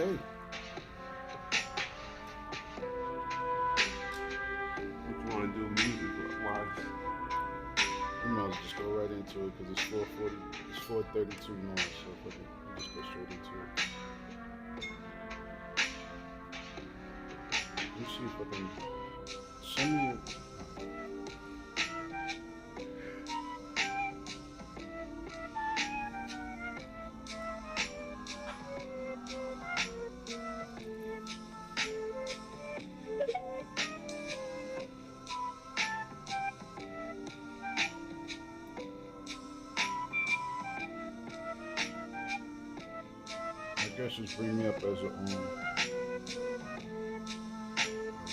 okay. What you want to do music-wise? We might as well just go right into it because it's 4:40. It's 4:32 now, so we just go straight into it. Let me see if I can send me. I guess just bring me up as a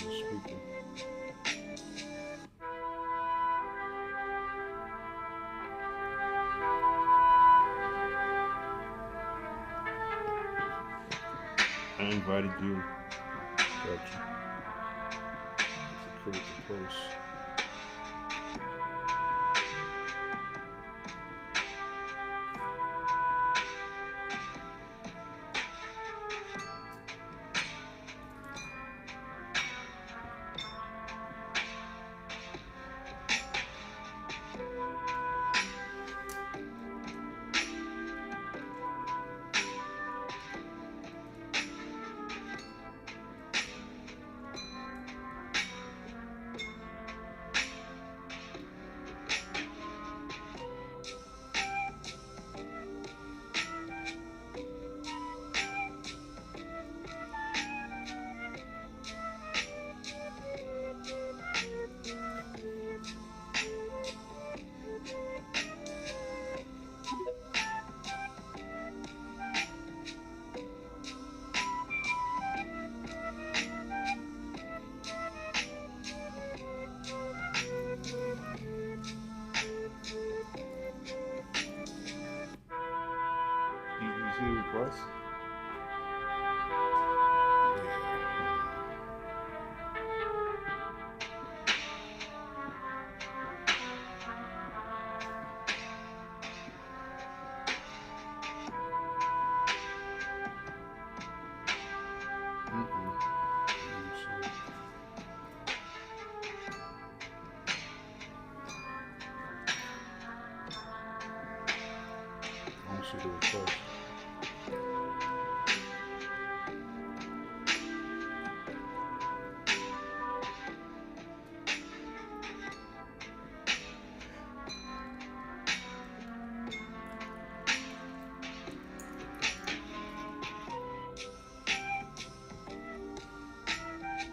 speaker. I invited you. Gotcha. It's a critical place. You see the request? I don't see the request.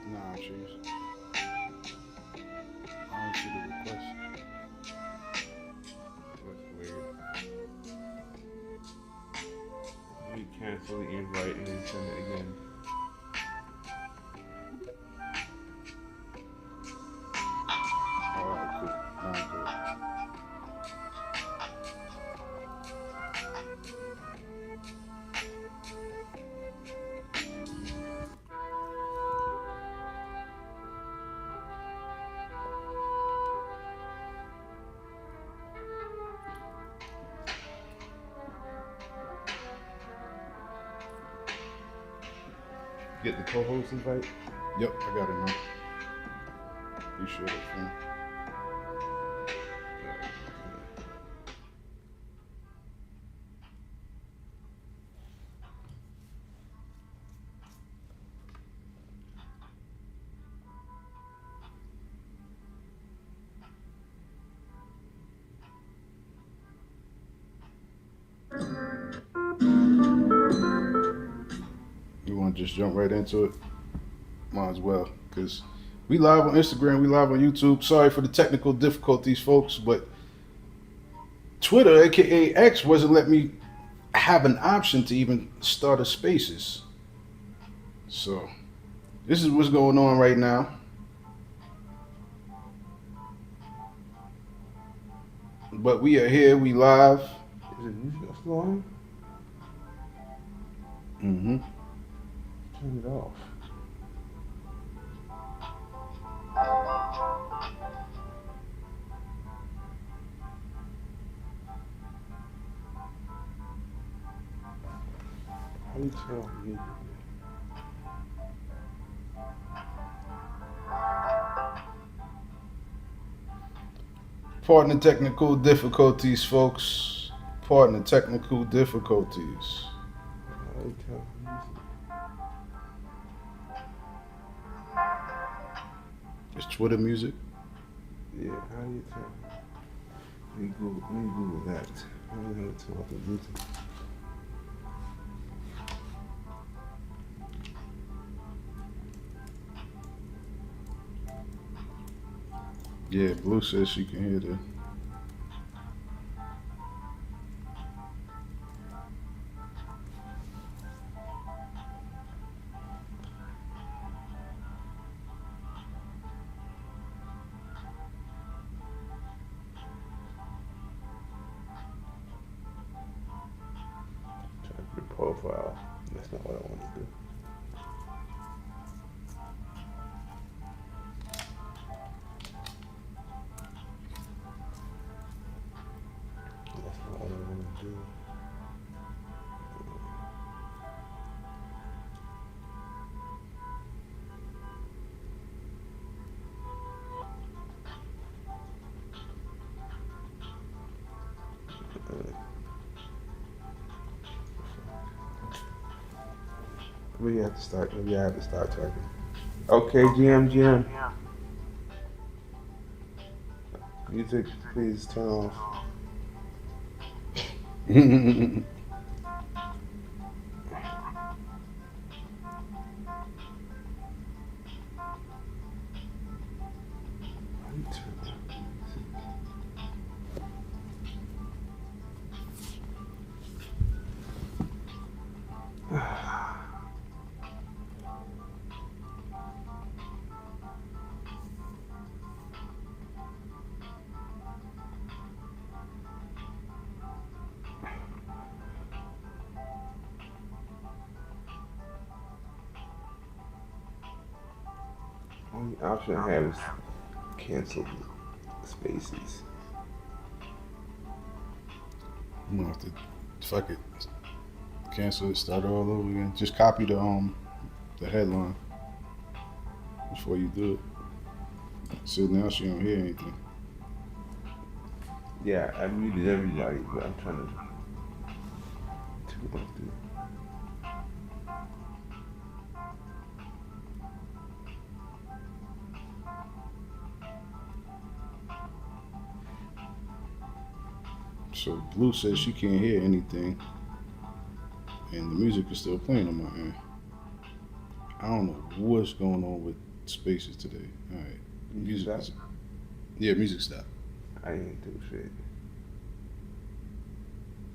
Nah, jeez. I don't see the request. That's weird. You cancel the invite and then send it again. Alright, cool. Now I'm good. Get the co-host invite. Yep, I got it now. You should have. You want to just jump right into it? Might as well, because we live on Instagram, we live on YouTube. Sorry for the technical difficulties, folks, but Twitter, aka X, wasn't letting me have an option to even start a spaces. So this is what's going on right now. But we are here, we live. Is it music still on? Mm-hmm. Turn it off. How do you turn off music? Pardon the technical difficulties, folks. Pardon the technical difficulties. How you tell music? It's Twitter music. Yeah, how do you tell? Let me Google that. I don't know how to tell about the music. Yeah, Blue says she can hear the. Try your profile. That's not what I want to do. That's not what I want to do. Maybe I have to start. Maybe I have to start talking. Okay, GM. Music, please turn off. Only option I have is cancel spaces. I'm gonna have to fuck it. Cancel it, start all over again. Just copy the headline before you do it. So now she don't hear anything. Yeah, I muted everybody, but I'm trying to do it. So Blue says she can't hear anything, and the music is still playing on my end. I don't know what's going on with spaces today. All right, music. Yeah, music stop. I ain't do shit.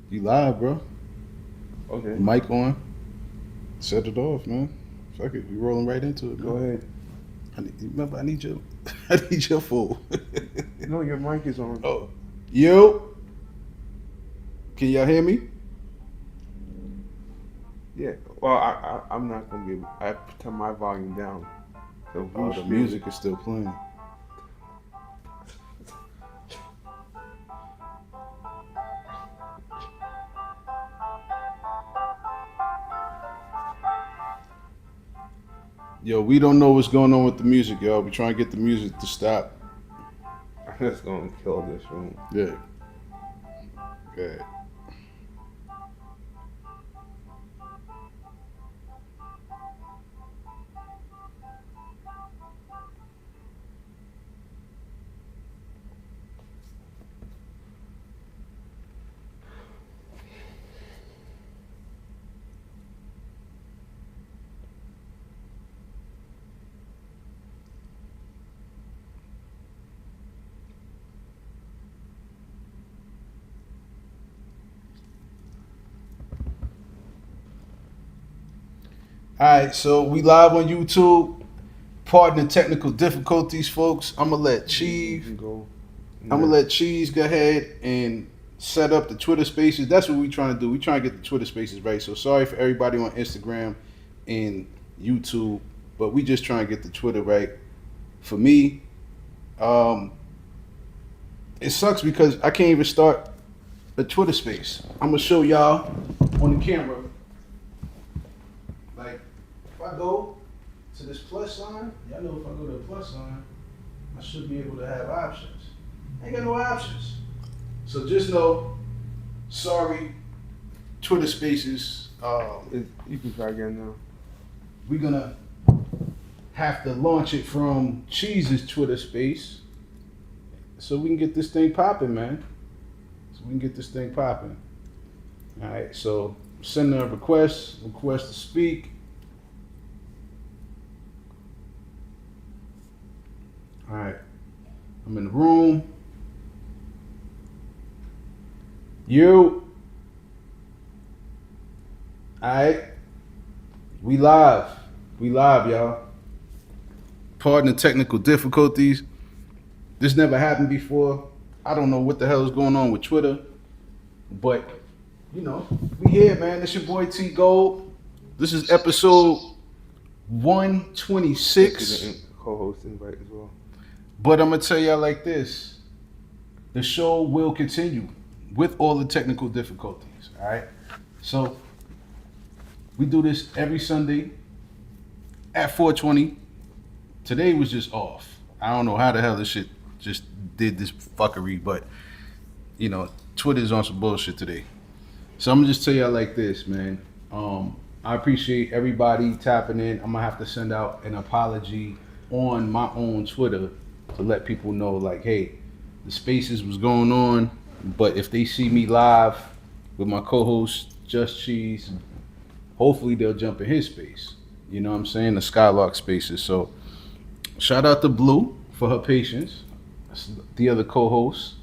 You live, bro. Okay. Mic on. Set it off, man. Fuck it, we rolling right into it. Man. Go ahead. Remember, I need your, I need your phone. No, your mic is on. Oh, yo. Can y'all hear me? Yeah. Well, I'm not gonna be able. I have to turn my volume down. So Oh, the music is still playing. Yo, we don't know what's going on with the music, y'all. We trying to get the music to stop. I'm just gonna kill this room. Yeah. Good. All right, so we live on YouTube. Pardon the technical difficulties, folks. I'm gonna let Cheese. I'm gonna let Cheese go ahead and set up the Twitter Spaces. That's what we trying to do. We trying to get the Twitter Spaces right. So sorry for everybody on Instagram and YouTube, but we just trying to get the Twitter right. For me, it sucks because I can't even start a Twitter Space. I'm gonna show y'all on the camera. Like, if I go to this plus sign, y'all know if I go to the plus sign, I should be able to have options. I ain't got no options. So just know, sorry, Twitter Spaces. You can try again now. We're gonna have to launch it from Cheese's Twitter Space, so we can get this thing popping, man. All right. So send a request to speak. All right. I'm in the room. You. Alright. We live, y'all. Pardon the technical difficulties. This never happened before. I don't know what the hell is going on with Twitter. But, we here, man. It's your boy T Gold. This is episode 126. Co-host invite as well. But I'm gonna tell y'all like this. The show will continue with all the technical difficulties. Alright? So we do this every Sunday at 4:20. Today was just off. I don't know how the hell this shit just did this fuckery, but Twitter's on some bullshit today. So I'm gonna just tell y'all like this, man. I appreciate everybody tapping in. I'm gonna have to send out an apology on my own Twitter to let people know, like, hey, the spaces was going on, but if they see me live with my co-host Just Cheese, hopefully they'll jump in his space. You know what I'm saying? The Skylark Spaces. So shout out to Blue for her patience, the other co-host,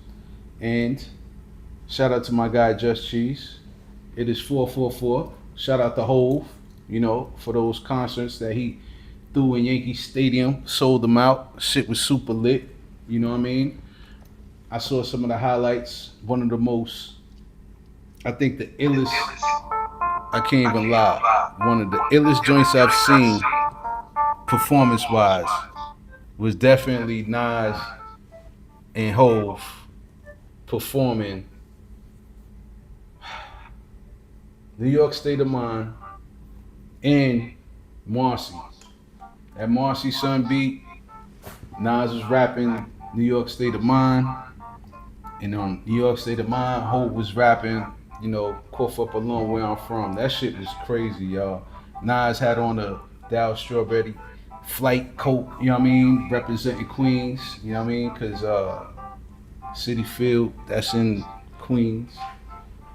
and shout out to my guy Just Cheese. It is 444. Shout out to Hove, for those concerts that he threw in Yankee Stadium, sold them out. Shit was super lit. You know what I mean? I saw some of the highlights. One of the most, I think the illest, I can't even lie, one of the illest joints I've seen performance-wise was definitely Nas and Hove performing New York State of Mind and Marcy. At Marcy Sun Beat, Nas was rapping New York State of Mind, and on New York State of Mind, Hove was rapping, Cough Up Alone Where I'm From. That shit was crazy, y'all. Nas had on a Dow Strawberry flight coat, representing Queens, because Citi Field, that's in Queens.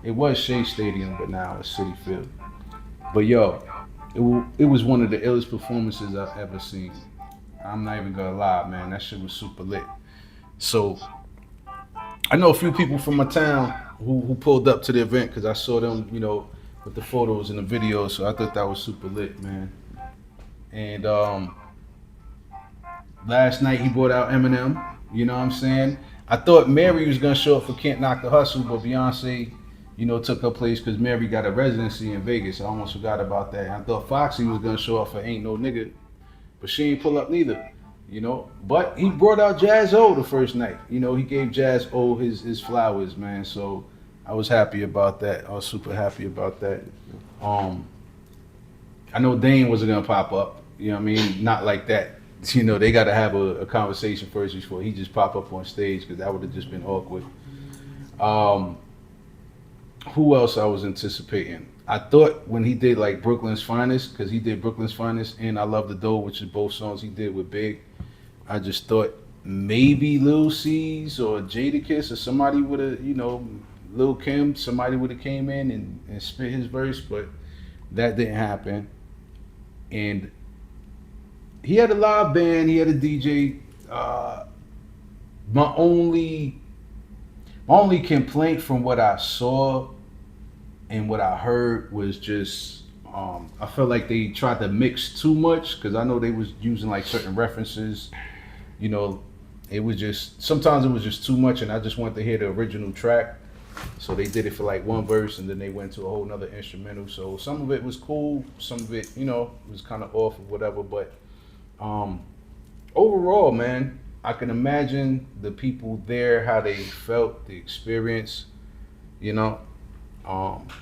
It was Shea Stadium, but now it's Citi Field. But yo, it was one of the illest performances I've ever seen. I'm not even gonna lie, man. That shit was super lit. So I know a few people from my town who pulled up to the event because I saw them, with the photos and the videos. So I thought that was super lit, man. And last night he brought out Eminem. You know what I'm saying? I thought Mary was gonna show up for Can't Knock the Hustle, but Beyonce, took her place because Mary got a residency in Vegas. I almost forgot about that. I thought Foxy was gonna show up for Ain't No Nigga, but she ain't pull up neither. But he brought out Jazz O the first night. He gave Jazz O his flowers, man. So I was happy about that. I was super happy about that. I know Dane wasn't gonna pop up. Not like that. They got to have a conversation first before he just pop up on stage, because that would have just been awkward. Who else I was anticipating? I thought when he did like Brooklyn's Finest, because he did Brooklyn's Finest and I Love the Dough, which is both songs he did with Big, I just thought maybe Lil C's or Jadakiss or somebody would have, Lil Kim, somebody would have came in and spit his verse, but that didn't happen. And he had a live band, he had a DJ. My only complaint from what I saw and what I heard was just I felt like they tried to mix too much, because I know they was using like certain references. It was just, sometimes it was just too much, and I just wanted to hear the original track. So they did it for like one verse, and then they went to a whole nother instrumental. So some of it was cool, some of it, was kind of off or whatever. But overall, man, I can imagine the people there, how they felt, the experience,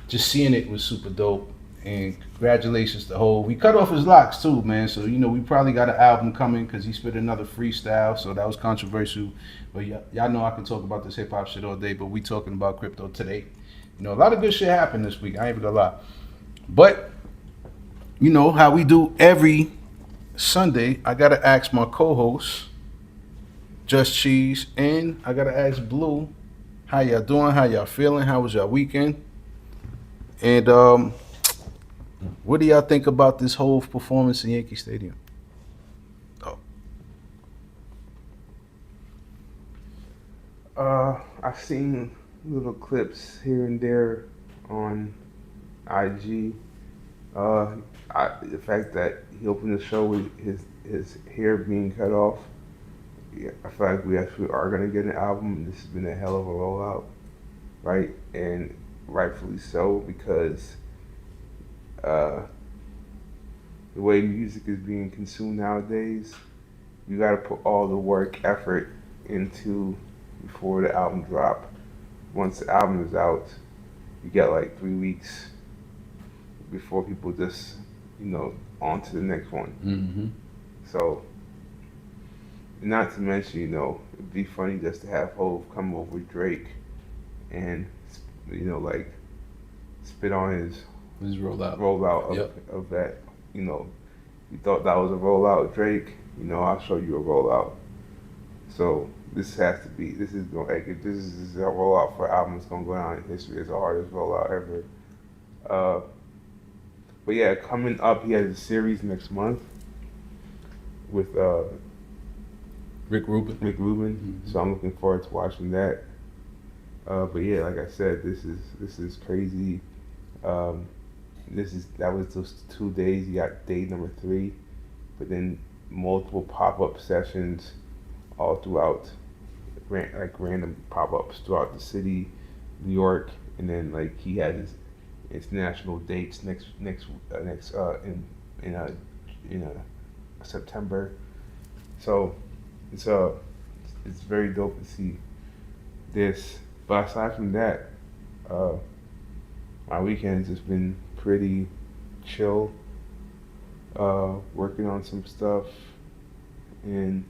just seeing it was super dope. And congratulations to Hov. We cut off his locks too, man. So we probably got an album coming because he spit another freestyle. So that was controversial. But y'all know I can talk about this hip hop shit all day. But we talking about crypto today. A lot of good shit happened this week. I ain't even gonna lie. But how we do every Sunday, I gotta ask my co-host, Just Cheese, and I gotta ask Blue, how y'all doing? How y'all feeling? How was y'all weekend? And what do y'all think about this whole performance in Yankee Stadium? I've seen little clips here and there on IG. The fact that he opened the show with his hair being cut off. Yeah, I feel like we actually are gonna get an album. This has been a hell of a rollout, right? And rightfully so, because the way music is being consumed nowadays, you gotta put all the work, effort into before the album drop. Once the album is out, you get like 3 weeks before people just, on to the next one. Mm-hmm. So, not to mention, it'd be funny just to have Hov come over with Drake and, like, spit on his rollout of that. You thought that was a rollout, Drake. I'll show you a rollout. So this is a rollout for an album that's gonna go down in history as the hardest rollout ever. But yeah, coming up, he has a series next month with Rick Rubin. Mm-hmm. So I'm looking forward to watching that. But yeah, like I said, this is crazy. That was those 2 days. You got day number 3, but then multiple pop-up sessions all throughout, like random pop-ups throughout the city, New York, and then like he had his international dates next in September. So it's very dope to see this. But aside from that, my weekend's just been pretty chill. Working on some stuff, and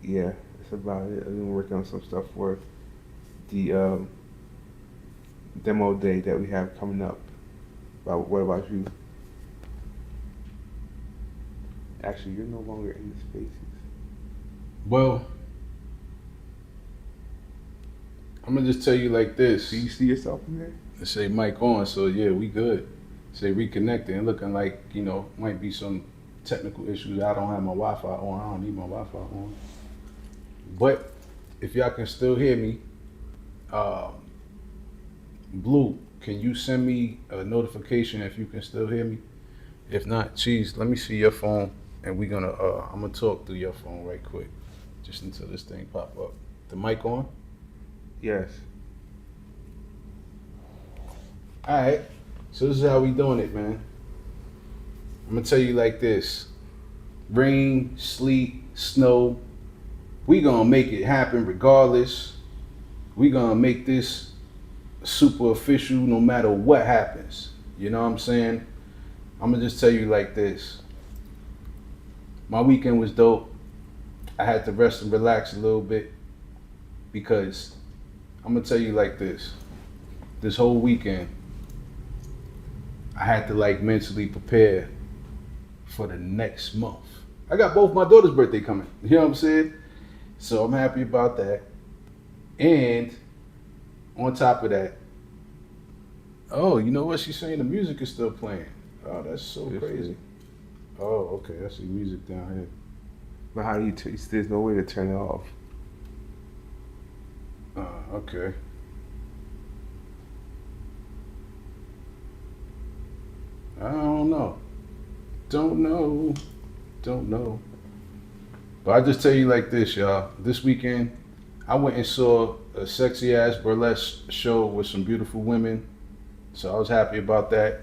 yeah, that's about it. I've been working on some stuff for the demo day that we have coming up. What about you? Actually, you're no longer in the spaces. Well, I'm gonna just tell you like this. Do you see yourself in there? It say mic on, so yeah, we good. Say reconnecting, looking like might be some technical issues. I don't have my Wi-Fi on. I don't need my Wi-Fi on. But if y'all can still hear me, Blue, can you send me a notification if you can still hear me? If not, Cheese, let me see your phone, and I'm gonna talk through your phone right quick, just until this thing pop up. The mic on? Yes. All right. So this is how we doing it, man. I'm gonna tell you like this: rain, sleet, snow, we gonna make it happen regardless. We gonna make this super official no matter what happens. You know what I'm saying? I'm gonna just tell you like this. My weekend was dope. I had to rest and relax a little bit because I'm gonna tell you like this. This whole weekend, I had to like mentally prepare for the next month. I got both my daughter's birthday coming. You know what I'm saying? So I'm happy about that. And on top of that, oh, you know what? She's saying the music is still playing. Oh, that's so crazy. Oh, okay. I see music down here. But how do you? There's no way to turn it off. Okay. I don't know. Don't know. But I just tell you like this, y'all. This weekend, I went and saw a sexy ass burlesque show with some beautiful women. So I was happy about that.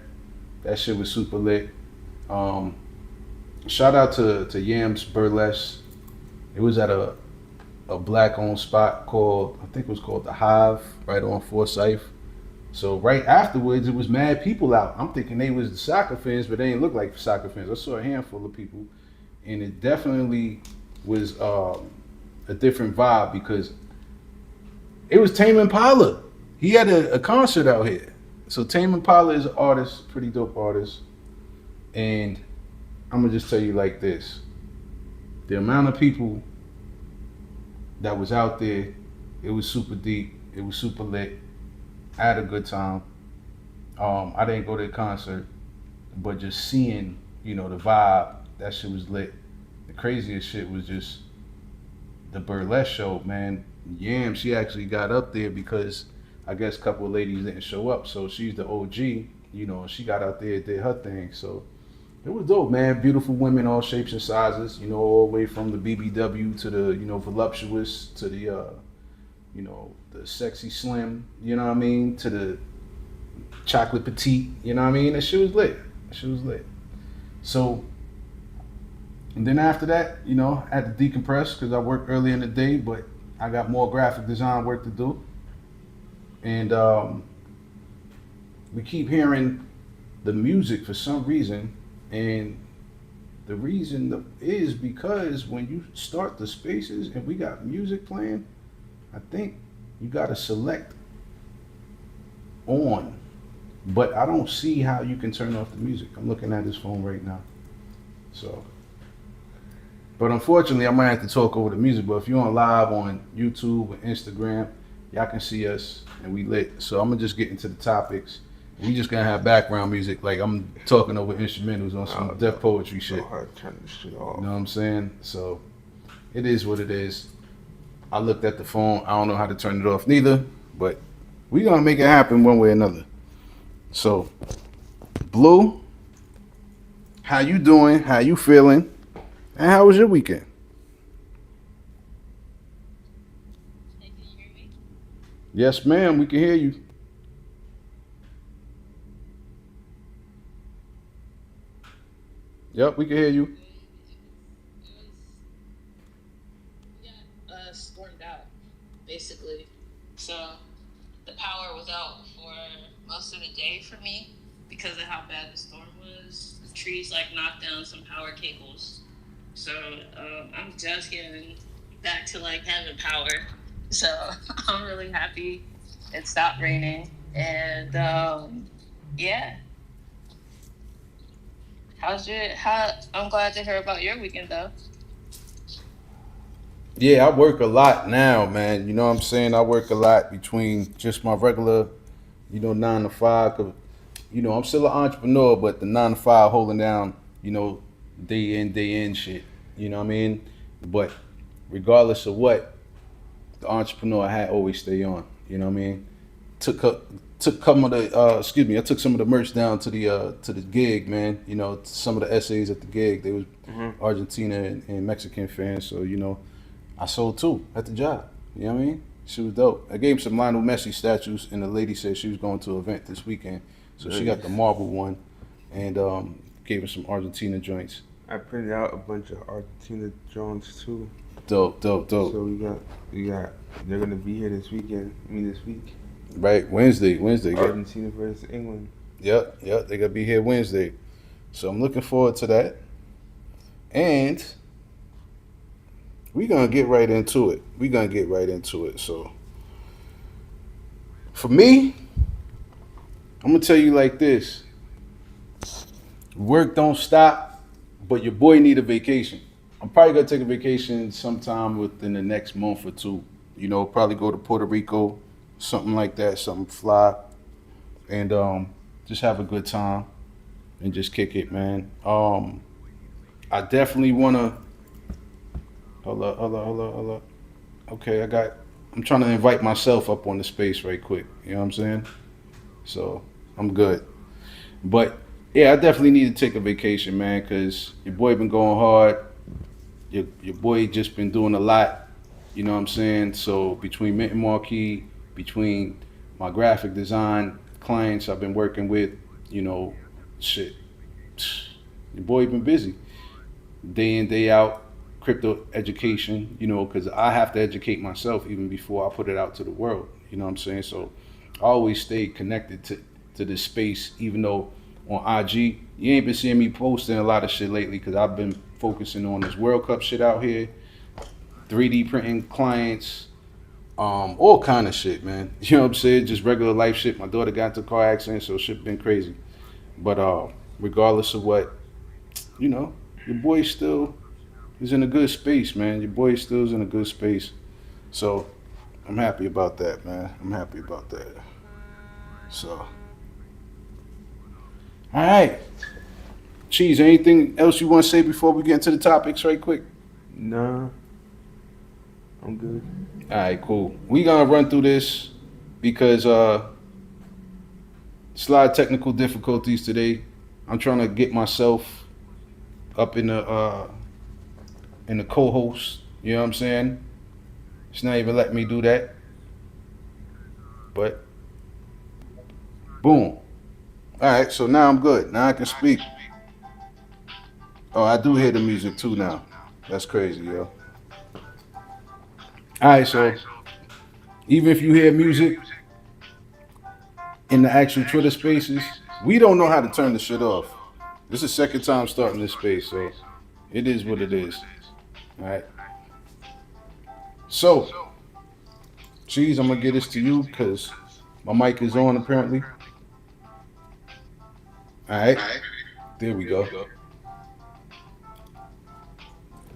That shit was super lit. Shout out to Yams Burlesque. It was at a black owned spot called, I think it was called The Hive, right on Forsyth. So right afterwards, it was mad people out. I'm thinking they was the soccer fans, but they didn't look like soccer fans. I saw a handful of people, and it definitely was a different vibe because it was Tame Impala. He had a concert out here. So Tame Impala is an artist, pretty dope artist, and I'm gonna just tell you like this: the amount of people that was out there, it was super deep. It was super lit. I had a good time. I didn't go to the concert, but just seeing, the vibe, that shit was lit. The craziest shit was just the burlesque show, man. Yam, she actually got up there because I guess a couple of ladies didn't show up, so she's the OG. She got out there, did her thing. So it was dope, man. Beautiful women, all shapes and sizes. All the way from the BBW to the voluptuous to the sexy slim. You know what I mean? To the chocolate petite. You know what I mean? That shit was lit. That shit was lit. So, and then after that, I had to decompress because I worked early in the day, but I got more graphic design work to do. And we keep hearing the music for some reason. And the reason is because when you start the spaces and we got music playing, I think you got to select on. But I don't see how you can turn off the music. I'm looking at this phone right now. So, but unfortunately, I might have to talk over the music. But if you're on live on YouTube or Instagram, y'all can see us and we lit. So I'm gonna just get into the topics. We just gonna have background music, like I'm talking over instrumentals on some Def Poetry shit. So hard to turn this shit off. You know what I'm saying? So it is what it is. I looked at the phone. I don't know how to turn it off neither, but we gonna make it happen one way or another. So, Blue, how you doing? How you feeling? And how was your weekend? Hey, can you hear me? Yes, ma'am. We can hear you. Yep, we can hear you. Good. We got stormed out, basically. So the power was out for most of the day for me because of how bad the storm was. The trees knocked down some power cables. So I'm just getting back to having power. So I'm really happy it stopped raining. And yeah. I'm glad to hear about your weekend though. Yeah, I work a lot now, man. You know what I'm saying? I work a lot between just my regular, 9 to 5. 'Cause, I'm still an entrepreneur, but the 9 to 5 holding down, day in, day in shit. You know what I mean? But regardless of what, the entrepreneur had always stay on. You know what I mean? Took a, took some of the I took some of the merch down to the gig, man. Some of the essays at the gig, they was Mm-hmm. Argentina and Mexican fans, so I sold two at the job. You know what I mean? She was dope. I gave him some Lionel Messi statues, and the lady said she was going to an event this weekend, so she got the Nice. marble one, and gave her some Argentina joints. I printed out a bunch of Argentina drones too. Dope, dope, dope. So we got. They're gonna be here this weekend. I mean this week. Right, Wednesday. Yep, Argentina versus England. yep. They gonna be here Wednesday, so I'm looking forward to that. And we're gonna get right into it. So for me, I'm gonna tell you like this: work don't stop, but your boy need a vacation. I'm probably gonna take a vacation sometime within the next month or two. Probably go to Puerto Rico, something like that, something fly, and just have a good time and just kick it, man. I definitely wanna. Hold up. Okay, I'm trying to invite myself up on the space right quick. You know what I'm saying? So I'm good. But yeah, I definitely need to take a vacation, man, because your boy been going hard. Your boy just been doing a lot. You know what I'm saying? So between Mint and Marquee, between my graphic design clients I've been working with, you know, shit, your boy been busy day in day out. Crypto education, because I have to educate myself even before I put it out to the world. You know what I'm saying? So always stayed connected to this space, even though on IG you ain't been seeing me posting a lot of shit lately because I've been focusing on this World Cup shit out here, 3D printing clients, all kind of shit, man. You know what I'm saying? Just regular life shit. My daughter got into a car accident, so shit been crazy. But regardless of what, you know, your boy still is in a good space, man. Your boy still is in a good space. So I'm happy about that, man. I'm happy about that. So, all right. Cheese, anything else you want to say before we get into the topics right quick? Nah, I'm good. All right, cool. We gonna run through this because it's a lot of technical difficulties today. I'm trying to get myself up in the co-host. You know what I'm saying? It's not even letting me do that. But boom. All right, so now I'm good. Now I can speak. Oh, I do hear the music too now. That's crazy, yo. All right, so even if you hear music in the actual Twitter spaces, we don't know how to turn the shit off. This is the second time starting this space, so it is what it is. All right. So, Cheese, I'm gonna get this to you because my mic is on apparently. All right, there we go.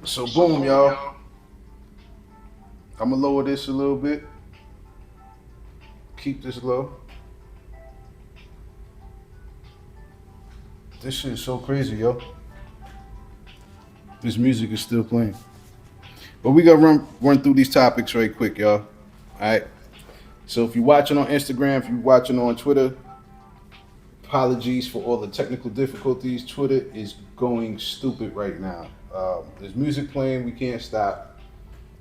So boom, y'all. I'm gonna lower this a little bit. Keep this low. This shit is so crazy, yo. This music is still playing. But we gotta run through these topics right quick, y'all. Alright. So if you're watching on Instagram, if you're watching on Twitter, apologies for all the technical difficulties. Twitter is going stupid right now. There's music playing, we can't stop.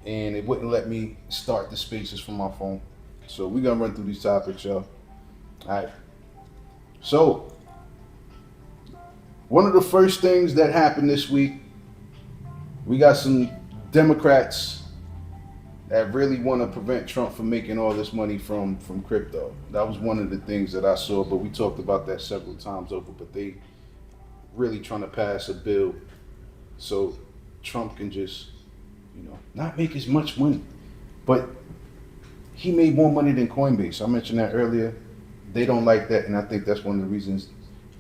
And it wouldn't let me start the spaces from my phone. So we're gonna run through these topics, y'all. Alright. So one of the first things that happened this week, we got some Democrats that really want to prevent Trump from making all this money from crypto. That was one of the things that I saw, but we talked about that several times over. But they really trying to pass a bill so Trump can just, not make as much money. But he made more money than Coinbase. I mentioned that earlier. They don't like that, and I think that's one of the reasons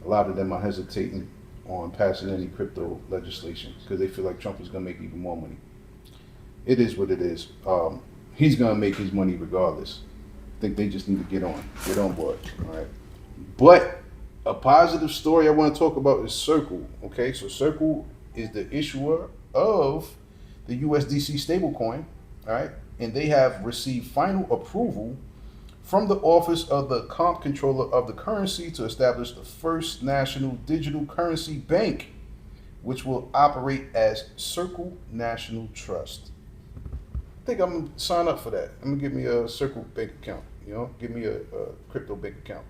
a lot of them are hesitating on passing any crypto legislation because they feel like Trump is going to make even more money. It is what it is. He's going to make his money regardless. I think they just need to get on board. All right. But a positive story I want to talk about is Circle. Okay, so Circle is the issuer of the USDC stablecoin. All right, and they have received final approval from the Office of the Comptroller of the Currency to establish the first national digital currency bank, which will operate as Circle National Trust. I think I'm gonna sign up for that. I'm gonna give me a Circle bank account. Give me a crypto bank account.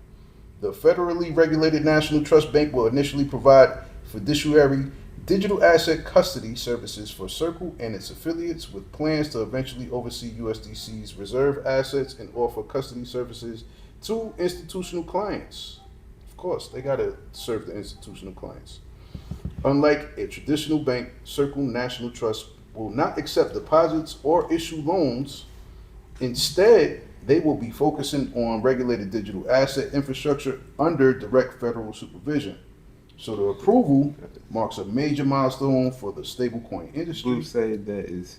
The federally regulated National Trust Bank will initially provide fiduciary digital asset custody services for Circle and its affiliates, with plans to eventually oversee USDC's reserve assets and offer custody services to institutional clients. Of course, they gotta serve the institutional clients. Unlike a traditional bank, Circle National Trust will not accept deposits or issue loans. Instead, they will be focusing on regulated digital asset infrastructure under direct federal supervision. So the approval marks a major milestone for the stablecoin industry. Blue said that is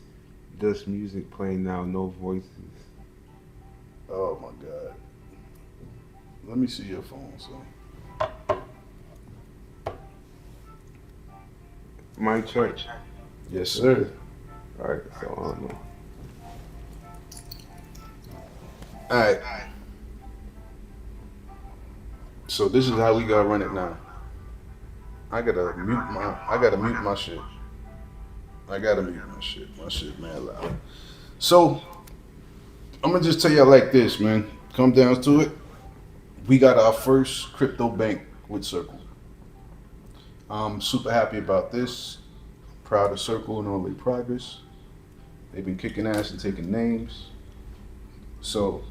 just music playing now, no voices. Oh my God. Let me see your phone, so. My check. Yes, sir. Alright, so I don't know. Alright. So this is how we gotta run it now. I gotta mute my shit. I gotta mute my shit. My shit mad loud. So I'm gonna just tell y'all like this, man. Come down to it. We got our first crypto bank with Circle. I'm super happy about this. Proud of Circle and all their progress. They've been kicking ass and taking names. So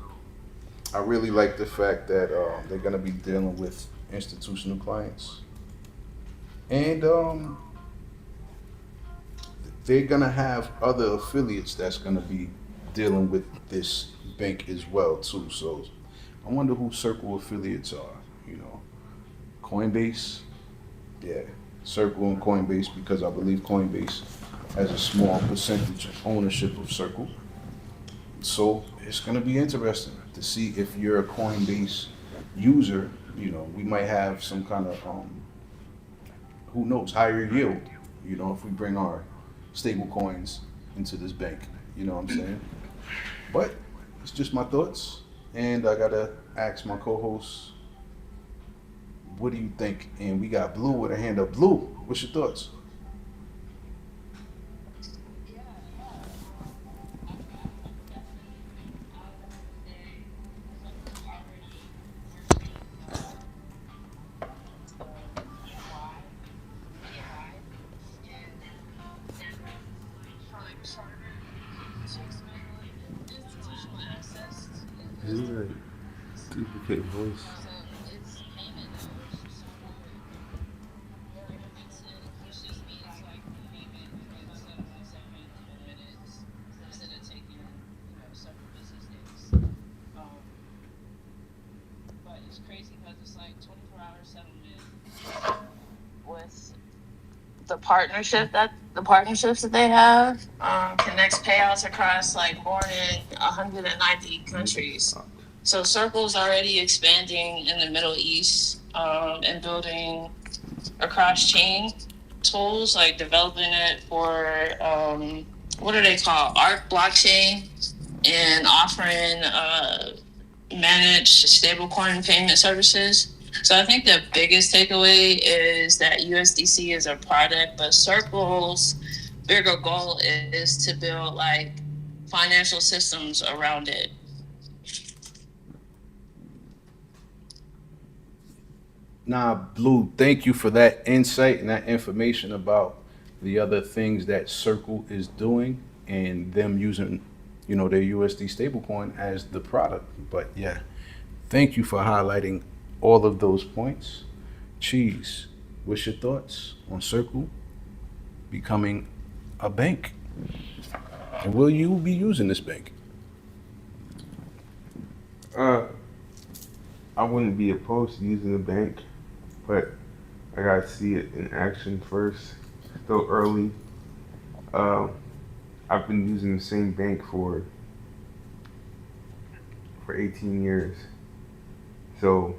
I really like the fact that they're gonna be dealing with institutional clients, and they're gonna have other affiliates that's gonna be dealing with this bank as well too. So I wonder who Circle affiliates are. You know, Coinbase, yeah, Circle and Coinbase, because I believe Coinbase has a small percentage of ownership of Circle. So it's gonna be interesting to see if you're a Coinbase user. You know, we might have some kind of who knows, higher yield. You know, if we bring our stable coins into this bank. You know what I'm saying? But it's just my thoughts, and I gotta ask my co-host, what do you think? And we got Blue with a hand up. Blue, what's your thoughts? Yeah, I definitely, I would say Circle's already working to BNY, and they're trying harder to expand like institutional access to Is it USD. like duplicate voice? So its payment hours are so more intermittent, which just means like the payment can settle in 7 to 10 minutes instead of taking, several business days. Um, but it's crazy because it's like 24-hour settlement with the partnerships that they have connects payouts across like more than 190 countries. So Circle's already expanding in the Middle East and building across chain tools, like developing it for what are they called? Arc blockchain, and offering managed stablecoin payment services. So I think the biggest takeaway is that USDC is a product, but Circle's bigger goal is to build like financial systems around it. Nah, Blue, thank you for that insight and that information about the other things that Circle is doing and them using, their USD stablecoin as the product. But yeah, thank you for highlighting all of those points. Cheese, what's your thoughts on Circle becoming a bank? And will you be using this bank? Uh, I wouldn't be opposed to using the bank, but I gotta see it in action first. Still early. Uh, I've been using the same bank for 18 years, so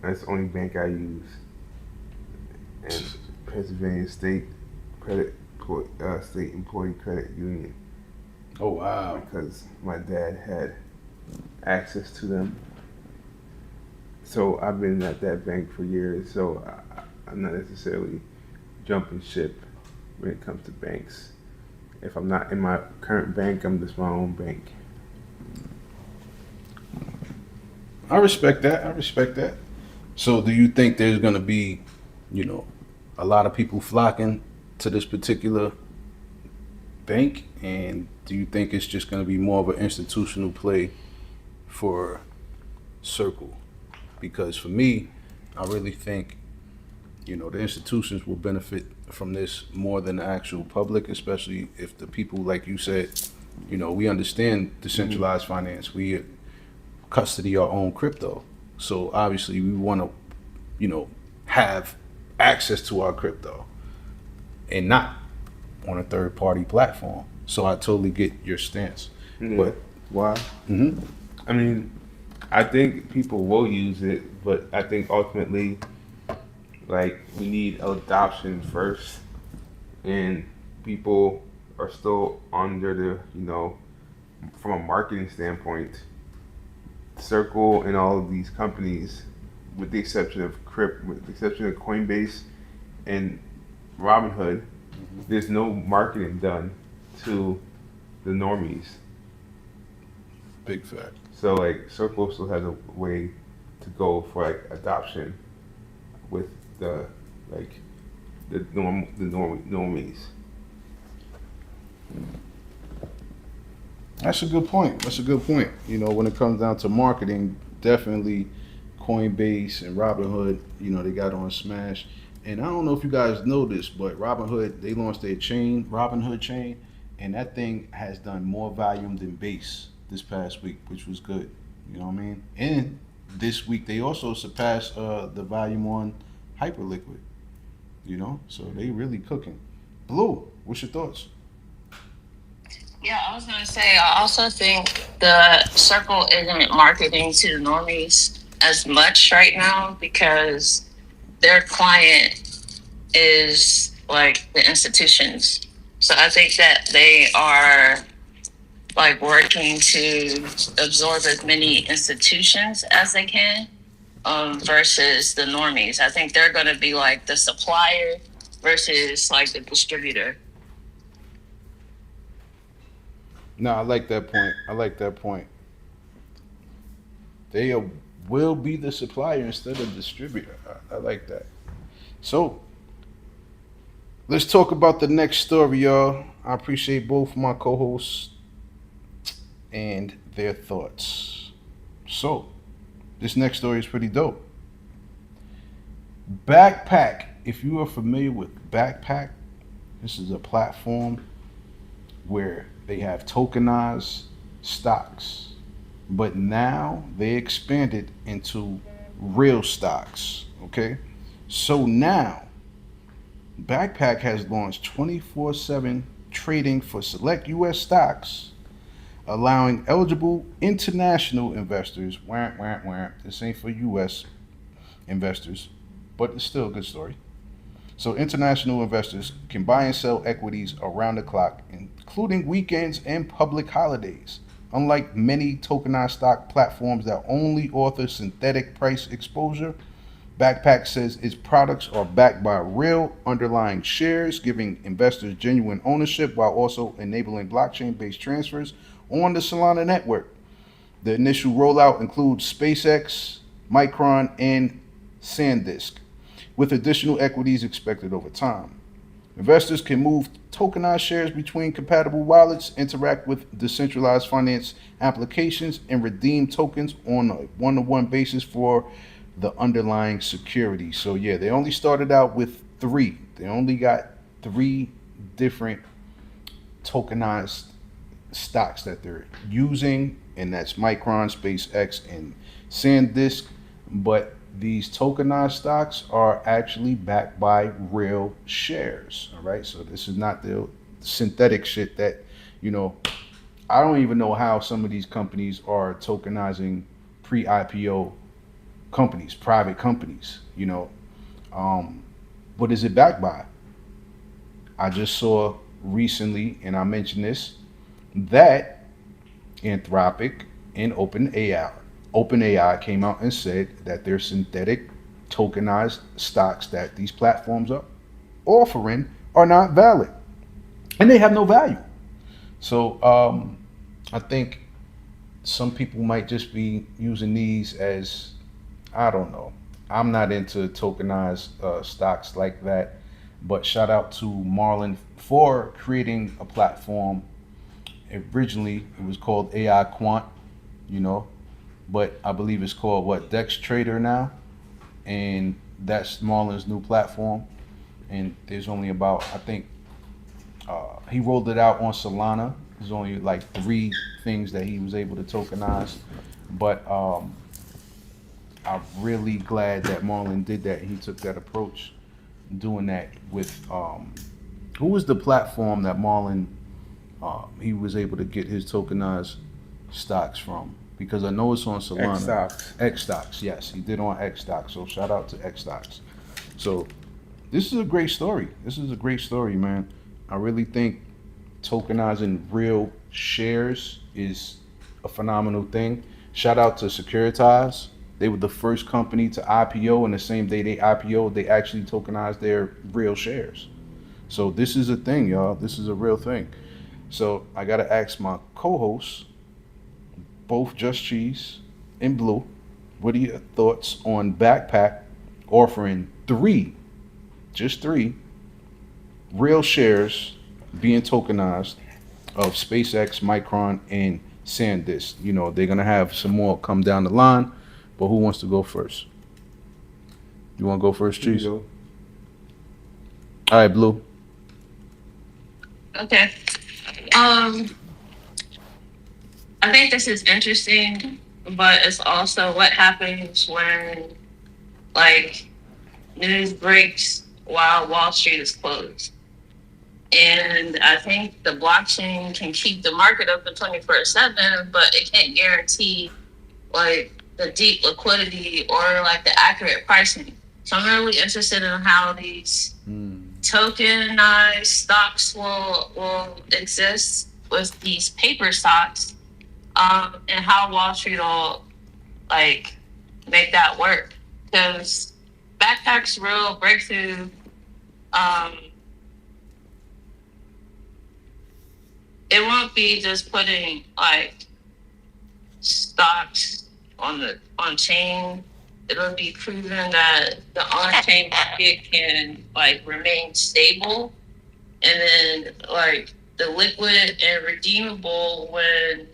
that's the only bank I use. And Pennsylvania Credit State Employee Credit Union, Oh, wow. because my dad had access to them. So I've been at that bank for years. So I'm not necessarily jumping ship when it comes to banks. If I'm not in my current bank, I'm just my own bank. I respect that. I respect that. So, do you think there's going to be, you know, a lot of people flocking to this particular bank? And do you think it's just going to be more of an institutional play for Circle? Because for me, I really think, the institutions will benefit from this more than the actual public, especially if the people, like you said, we understand decentralized finance. We custody our own crypto. So obviously we want to, have access to our crypto and not on a third party platform. So I totally get your stance. Yeah. But Why? mhm. I mean, I think people will use it, but I think ultimately, like, we need adoption first, and people are still under from a marketing standpoint, Circle and all of these companies, with the exception of Coinbase and Robinhood, there's no marketing done to the normies. Big fact. So like Circle still has a way to go for like adoption with the like the normies. That's a good point. That's a good point. When it comes down to marketing, definitely Coinbase and Robinhood, they got on Smash. And I don't know if you guys know this, but Robinhood, they launched their chain, Robinhood chain, and that thing has done more volume than Base this past week, which was good. You know what I mean? And this week they also surpassed the volume on Hyperliquid, so they really cooking. Blue, what's your thoughts? Yeah, I was gonna say I also think the circle isn't marketing to the normies as much right now because their client is like the institutions. So I think that they are like working to absorb as many institutions as they can, versus the normies. I think they're going to be like the supplier versus like the distributor. No, I like that point. I like that point. They will be the supplier instead of distributor. I like that. So let's talk about the next story, y'all. I appreciate both my co-hosts and their thoughts. So this next story is pretty dope. Backpack. If you are familiar with Backpack, this is a platform where they have tokenized stocks, but now they expanded into real stocks. Okay, so now Backpack has launched 24/7 trading for select U.S. stocks, allowing eligible international investors. Wah, wah, wah, this ain't for U.S. investors, but it's still a good story. So international investors can buy and sell equities around the clock, including weekends and public holidays. Unlike many tokenized stock platforms that only offer synthetic price exposure, Backpack says its products are backed by real underlying shares, giving investors genuine ownership while also enabling blockchain based transfers on the Solana network. The initial rollout includes SpaceX, Micron, and SanDisk, with additional equities expected over time. Investors can move tokenized shares between compatible wallets, interact with decentralized finance applications, and redeem tokens on a one to one basis for the underlying security. So, yeah, they only started out with three. They only got three different tokenized stocks that they're using, and that's Micron, SpaceX, and SanDisk. But these tokenized stocks are actually backed by real shares. All right, so this is not the synthetic shit that you know. I don't even know how some of these companies are tokenizing pre-IPO companies, private companies. What is it backed by? I just saw recently, and I mentioned this, that Anthropic and OpenAI came out and said that their synthetic tokenized stocks that these platforms are offering are not valid and they have no value. So I think some people might just be using these as, I don't know. I'm not into tokenized stocks like that, but shout out to Marlon for creating a platform. Originally, it was called AI Quant, you know, but I believe it's called what, Dex Trader now, and that's Marlon's new platform. And there's only about, I think, he rolled it out on Solana. There's only like three things that he was able to tokenize, but I'm really glad that Marlon did that. He took that approach, doing that with who was the platform that Marlon he was able to get his tokenized stocks from? Because I know it's on Solana. X stocks. X stocks, yes, he did on X stocks. So shout out to X stocks. So this is a great story. This is a great story, man. I really think tokenizing real shares is a phenomenal thing. Shout out to Securitize. They were the first company to IPO, and the same day they IPO, they actually tokenized their real shares. So this is a thing, y'all. This is a real thing. So I gotta ask my co-hosts, both Just Cheese and Blue, what are your thoughts on Backpack offering just three real shares being tokenized of SpaceX, Micron, and SanDisk. You know, they're gonna have some more come down the line, but who wants to go first? You want to go first, You can Cheese? go. All right, Blue. Okay. Um, I think this is interesting, but it's also what happens when like news breaks while Wall Street is closed. And I think the blockchain can keep the market open 24/7, but it can't guarantee like the deep liquidity or like the accurate pricing. So I'm really interested in how these Hmm. tokenized stocks will exist with these paper stocks, and how Wall Street will like make that work. Because Backpack's real breakthrough, um, it won't be just putting like stocks on chain. It'll be proven that the on chain market can like remain stable, and then like the liquid and redeemable when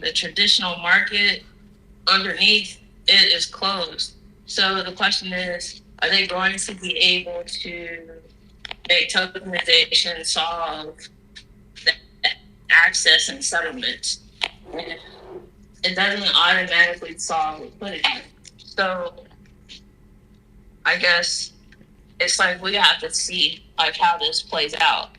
the traditional market underneath it is closed. So the question is, are they going to be able to make tokenization solve the access and settlement? And it doesn't automatically solve liquidity. So I guess it's like we have to see like how this plays out,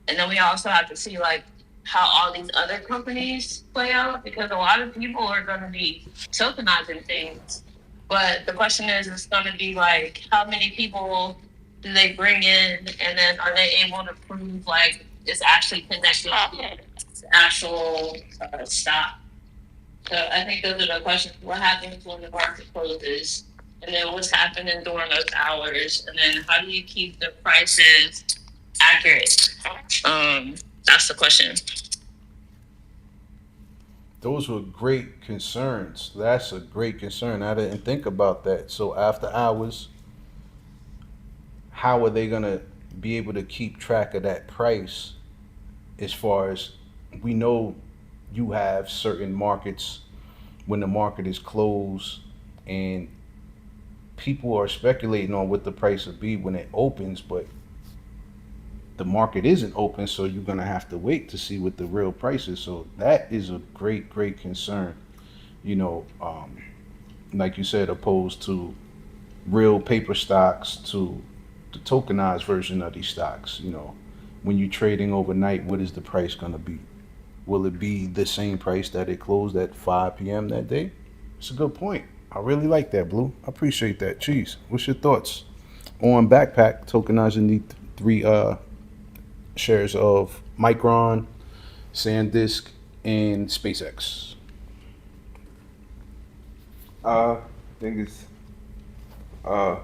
and then we also have to see like how all these other companies play out, because a lot of people are going to be tokenizing things, but the question is it's going to be like how many people do they bring in, and then are they able to prove like it's actually connected to actual stock. So I think those are the questions. What happens when the market closes? And then what's happening during those hours? And then how do you keep the prices accurate? That's the question. Those were great concerns. That's a great concern. I didn't think about that. So after hours, how are they gonna be able to keep track of that price? As far as we know, you have certain markets when the market is closed, and people are speculating on what the price will be when it opens, but the market isn't open, so you're gonna have to wait to see what the real price is. So that is a great, great concern. You know, like you said, opposed to real paper stocks to the tokenized version of these stocks. You know, when you're trading overnight, what is the price gonna be? Will it be the same price that it closed at 5 p.m. that day? It's a good point. I really like that, Blue. I appreciate that. Cheese. What's your thoughts on Backpack tokenizing the three shares of Micron, SanDisk, and SpaceX? I think it's uh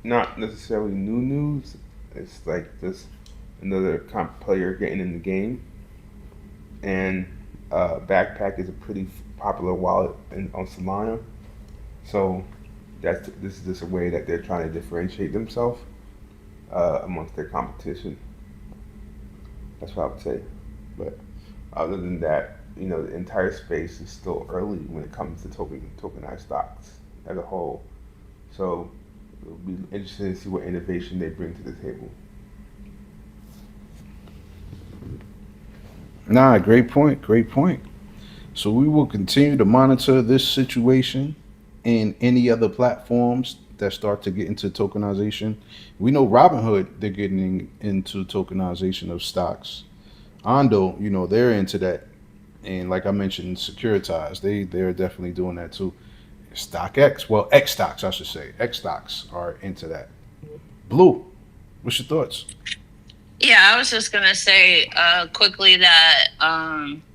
not necessarily new news. It's like just another comp player getting in the game, and Backpack is a pretty popular wallet on Solana. So this is just a way that they're trying to differentiate themselves amongst their competition. That's what I would say. But other than that, the entire space is still early when it comes to tokenized stocks as a whole. So it'll be interesting to see what innovation they bring to the table. Nah, great point. Great point. So we will continue to monitor this situation and any other platforms that start to get into tokenization. We know Robinhood, they're getting into tokenization of stocks. Ondo, they're into that. And like I mentioned, Securitize, they're definitely doing that too. StockX, well, X stocks, I should say. X stocks are into that. Blue, what's your thoughts? Yeah, I was just gonna say quickly that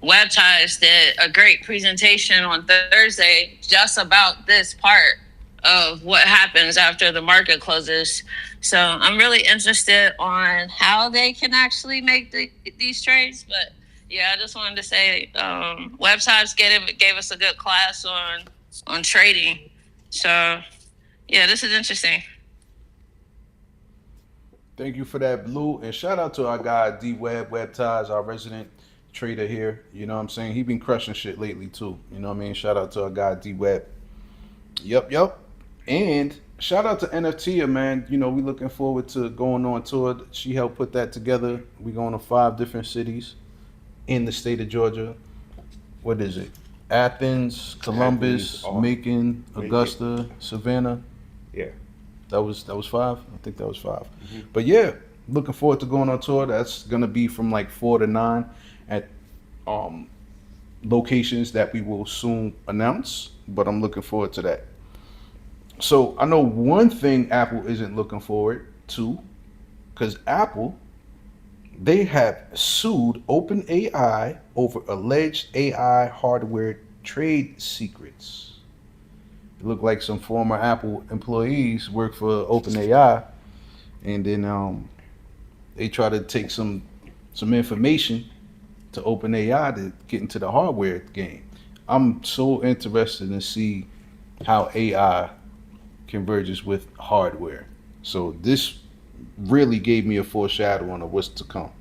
Web Ties did a great presentation on Thursday just about this part of what happens after the market closes. So I'm really interested on how they can actually make these trades. But yeah, I just wanted to say Web Ties gave us a good class on trading. So yeah, this is interesting. Thank you for that, Blue. And shout out to our guy D Web Ties, our resident trader here. You know what I'm saying? He been crushing shit lately too. You know what I mean? Shout out to our guy D Web. Yep. And shout out to NFT, man. You know, we looking forward to going on tour. She helped put that together. We going to 5 different cities in the state of Georgia. What is it? Athens, Columbus, Macon, Augusta, Savannah. Yeah. That was 5. I think that was 5. Mm-hmm. But yeah, looking forward to going on tour. That's gonna be from like 4 to 9 at locations that we will soon announce. But I'm looking forward to that. So I know one thing Apple isn't looking forward to, because Apple, they have sued OpenAI over alleged AI hardware trade secrets. It looked like some former Apple employees work for OpenAI, and then they try to take some information to OpenAI to get into the hardware game. I'm so interested to see how AI converges with hardware. So this really gave me a foreshadowing of what's to come.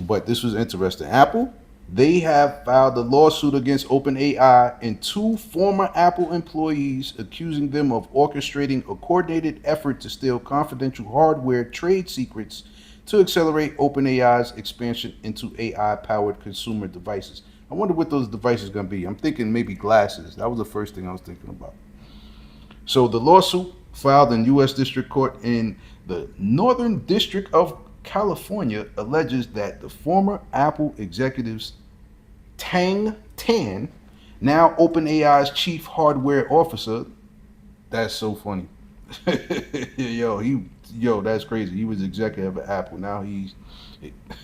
But this was interesting. Apple, they have filed a lawsuit against OpenAI and 2 former Apple employees, accusing them of orchestrating a coordinated effort to steal confidential hardware trade secrets to accelerate OpenAI's expansion into AI-powered consumer devices. I wonder what those devices are going to be. I'm thinking maybe glasses. That was the first thing I was thinking about. So the lawsuit filed in U.S. District Court in the Northern District of California alleges that the former Apple executives Tang Tan, now OpenAI's chief hardware officer, that's so funny. That's crazy. He was executive at Apple. Now he's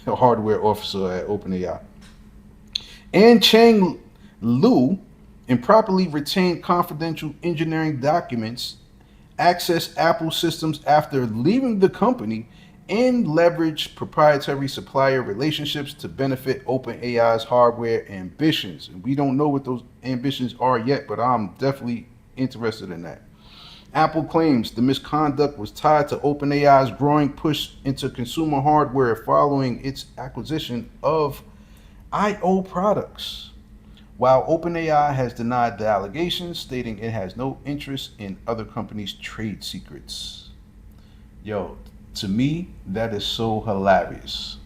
a hardware officer at OpenAI. And Chang Lu improperly retained confidential engineering documents, accessed Apple systems after leaving the company, and leveraged proprietary supplier relationships to benefit OpenAI's hardware ambitions. And we don't know what those ambitions are yet, but I'm definitely interested in that. Apple claims the misconduct was tied to OpenAI's growing push into consumer hardware following its acquisition of I/O products. While OpenAI has denied the allegations, stating it has no interest in other companies' trade secrets. Yo, to me, that is so hilarious.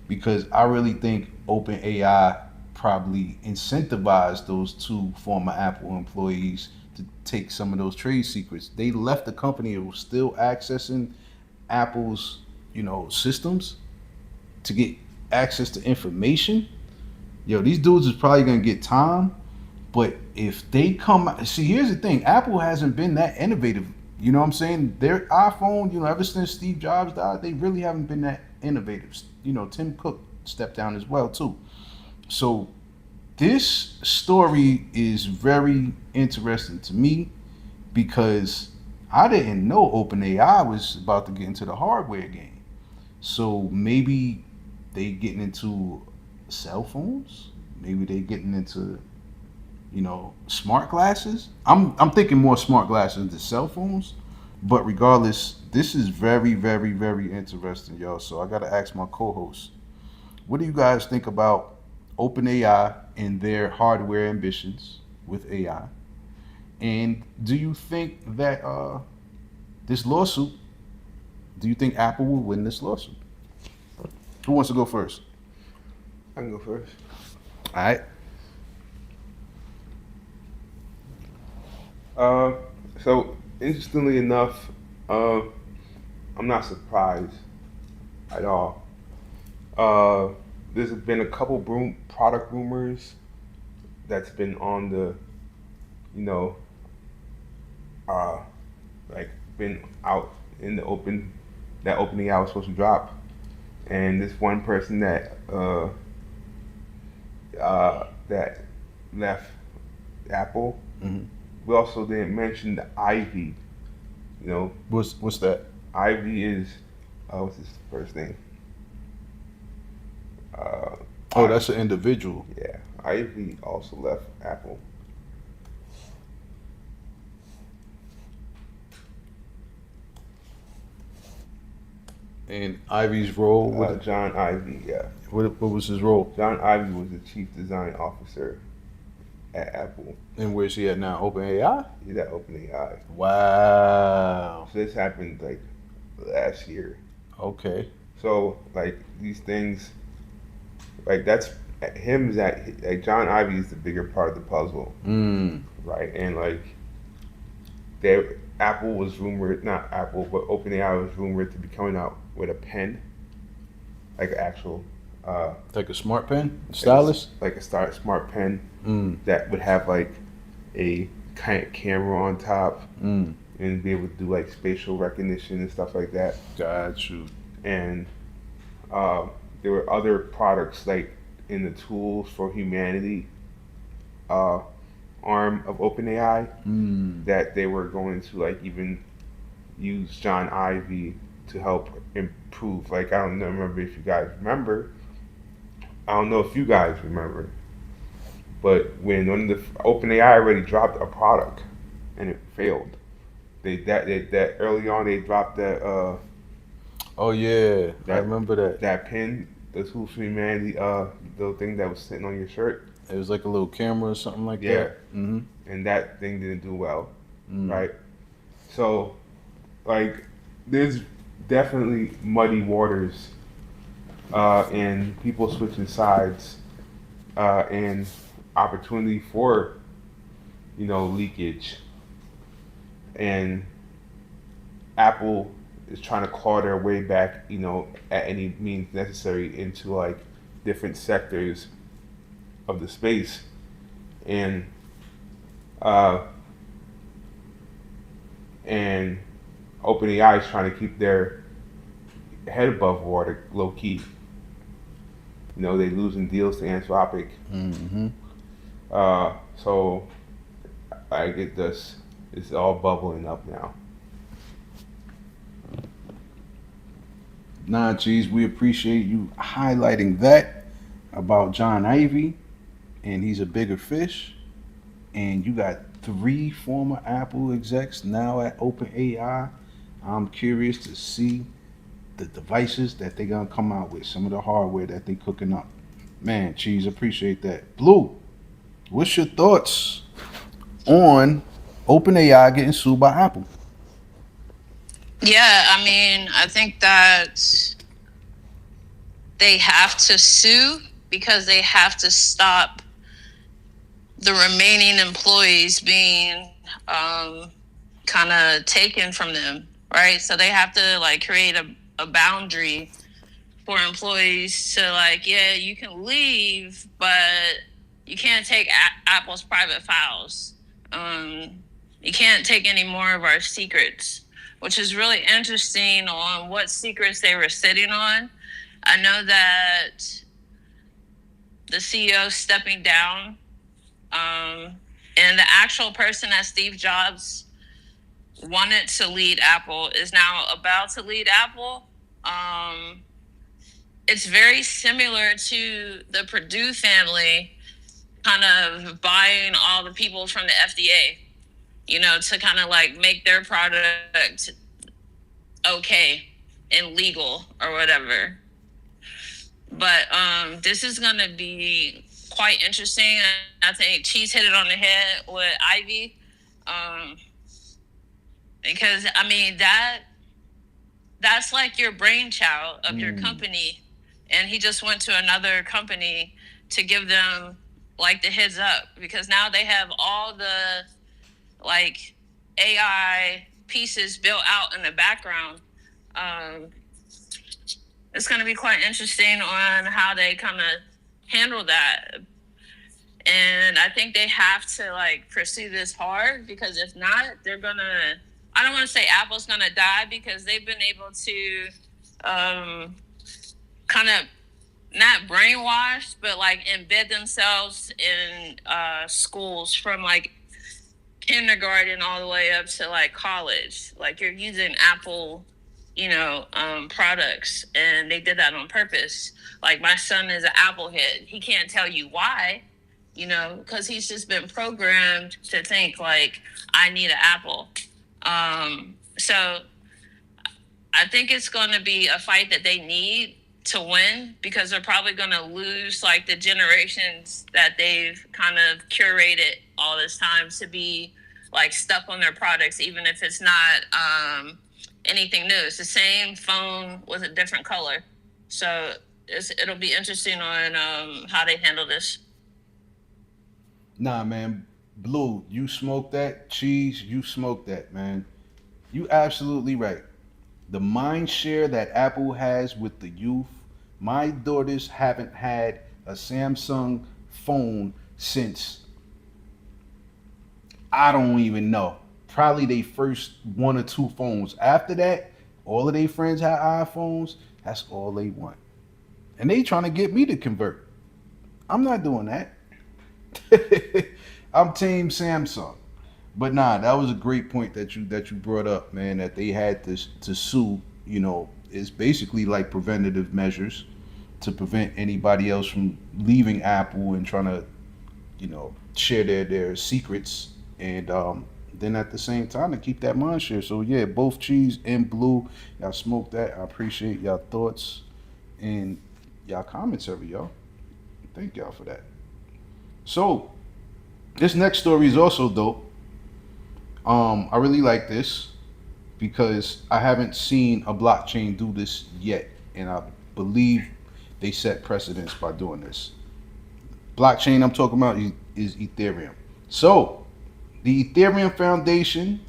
Because I really think OpenAI probably incentivized those 2 former Apple employees to take some of those trade secrets. They left the company and were still accessing Apple's, systems to get access to information. Yo, these dudes is probably gonna get time, but if they come, see, here's the thing: Apple hasn't been that innovative. You know what I'm saying? Their iPhone, ever since Steve Jobs died, they really haven't been that innovative. Tim Cook stepped down as well too. So this story is very interesting to me because I didn't know OpenAI was about to get into the hardware game. So maybe they getting into cell phones. Maybe they getting into, smart glasses. I'm thinking more smart glasses than cell phones. But regardless, this is very, very, very interesting, y'all. So I gotta ask my co-host, what do you guys think about OpenAI and their hardware ambitions with AI? And do you think that this lawsuit? Do you think Apple will win this lawsuit? Who wants to go first? I can go first. All right. So interestingly enough, I'm not surprised at all. There's been a couple product rumors that's been on the, been out in the open that OpenAI was supposed to drop, and this one person that that left Apple. Mm-hmm. We also didn't mention the Ivy. What's that? Ivy is what's his first name? That's an individual. Yeah, Ivy also left Apple. And Ivy's role, John Ivy, yeah. what was his role? John Ivy was the chief design officer at Apple. And where's he at now? OpenAI? He's at OpenAI. Wow. So this happened like last year. Okay. So like these things, like that's him is that like John Ivy is the bigger part of the puzzle, right? And like there, Apple was rumored, not Apple, but OpenAI was rumored to be coming out with a pen, like an actual, like a smart pen, stylus, like a smart pen mm. that would have like a kind of camera on top Mm. and be able to do like spatial recognition and stuff like that. Got you. And there were other products like in the tools for humanity arm of OpenAI that they were going to like even use John Ivy to help improve. Like I don't know, remember if you guys remember. I don't know if you guys remember, but when one of the OpenAI already dropped a product and it failed. That early on they dropped that Oh yeah, I that remember that. that pin, the tools for humanity little thing that was sitting on your shirt. It was like a little camera or something like Yeah. that. Mm-hmm. And that thing didn't do well, Mm. right? So, like, there's definitely muddy waters, and people switching sides, and opportunity for, leakage. And Apple is trying to claw their way back, at any means necessary into like different sectors of the space, and uh, and OpenAI is trying to keep their head above water, low key. They losing deals to Anthropic. Mm-hmm. So I get this. It's all bubbling up now. Nah, geez, we appreciate you highlighting that about John Ivy, and he's a bigger fish. And you got three former Apple execs now at OpenAI. I'm curious to see the devices that they're gonna come out with, some of the hardware that they cooking up. Man, Cheese, appreciate that. Blue, what's your thoughts on OpenAI getting sued by Apple? Yeah, I mean, I think that they have to sue because they have to stop the remaining employees being kind of taken from them, right? So they have to like create a boundary for employees to like, yeah, you can leave, but you can't take Apple's private files. You can't take any more of our secrets, which is really interesting on what secrets they were sitting on. I know that the CEO stepping down, and the actual person that Steve Jobs wanted to lead Apple is now about to lead Apple. It's very similar to the Purdue family kind of buying all the people from the FDA, to kind of like make their product okay and legal or whatever. But this is going to be quite interesting. I think Cheese hit it on the head with Ivy. Because, I mean, that's like your brainchild of your company. And he just went to another company to give them like the heads up, because now they have all the like AI pieces built out in the background. It's going to be quite interesting on how they kind of handle that. And I think they have to like pursue this hard, because if not, they're going to, I don't want to say Apple's going to die, because they've been able to kind of not brainwash, but like embed themselves in schools from like kindergarten all the way up to like college. Like you're using Apple, products, and they did that on purpose. Like my son is an Apple head. He can't tell you why, because he's just been programmed to think like I need an Apple. So I think it's going to be a fight that they need to win because they're probably going to lose like the generations that they've kind of curated all this time to be like stuck on their products, even if it's not anything new. It's the same phone with a different color. So it'll be interesting on how they handle this. Nah, man. Blue, you smoke that. Cheese, you smoke that, man. You absolutely right. The mind share that Apple has with the youth. My daughters haven't had a Samsung phone since I don't even know. Probably they first one or two phones. After that, all of their friends had iPhones. That's all they want. And they trying to get me to convert. I'm not doing that. I'm team Samsung. But nah, that was a great point that you brought up, man. That they had to sue. Is basically like preventative measures to prevent anybody else from leaving Apple and trying to, share their secrets, and then at the same time to keep that mind share. So yeah, both cheese and blue, y'all smoke that. I appreciate y'all thoughts and y'all commentary, y'all. Thank y'all for that. So this next story is also dope. I really like this because I haven't seen a blockchain do this yet, and I believe they set precedence by doing this. Blockchain I'm talking about is Ethereum. So the Ethereum Foundation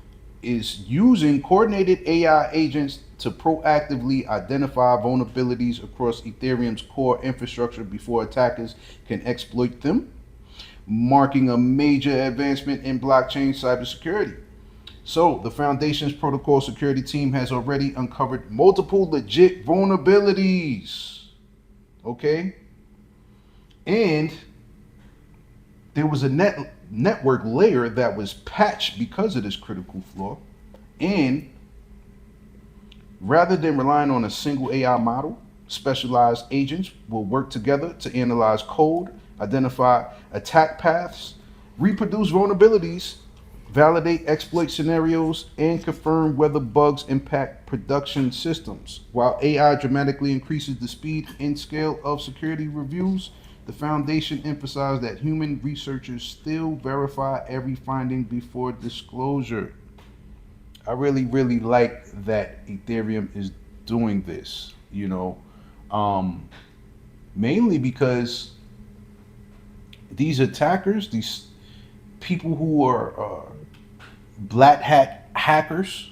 is using coordinated AI agents to proactively identify vulnerabilities across Ethereum's core infrastructure before attackers can exploit them, marking a major advancement in blockchain cybersecurity. So, the Foundation's protocol security team has already uncovered multiple legit vulnerabilities. Okay? And there was a network layer that was patched because of this critical flaw. And rather than relying on a single AI model, specialized agents will work together to analyze code, identify attack paths, reproduce vulnerabilities, validate exploit scenarios, and confirm whether bugs impact production systems. While AI dramatically increases the speed and scale of security reviews, the Foundation emphasized that human researchers still verify every finding before disclosure. I really, really like that Ethereum is doing this, um, mainly because these attackers, these people who are black hat hackers,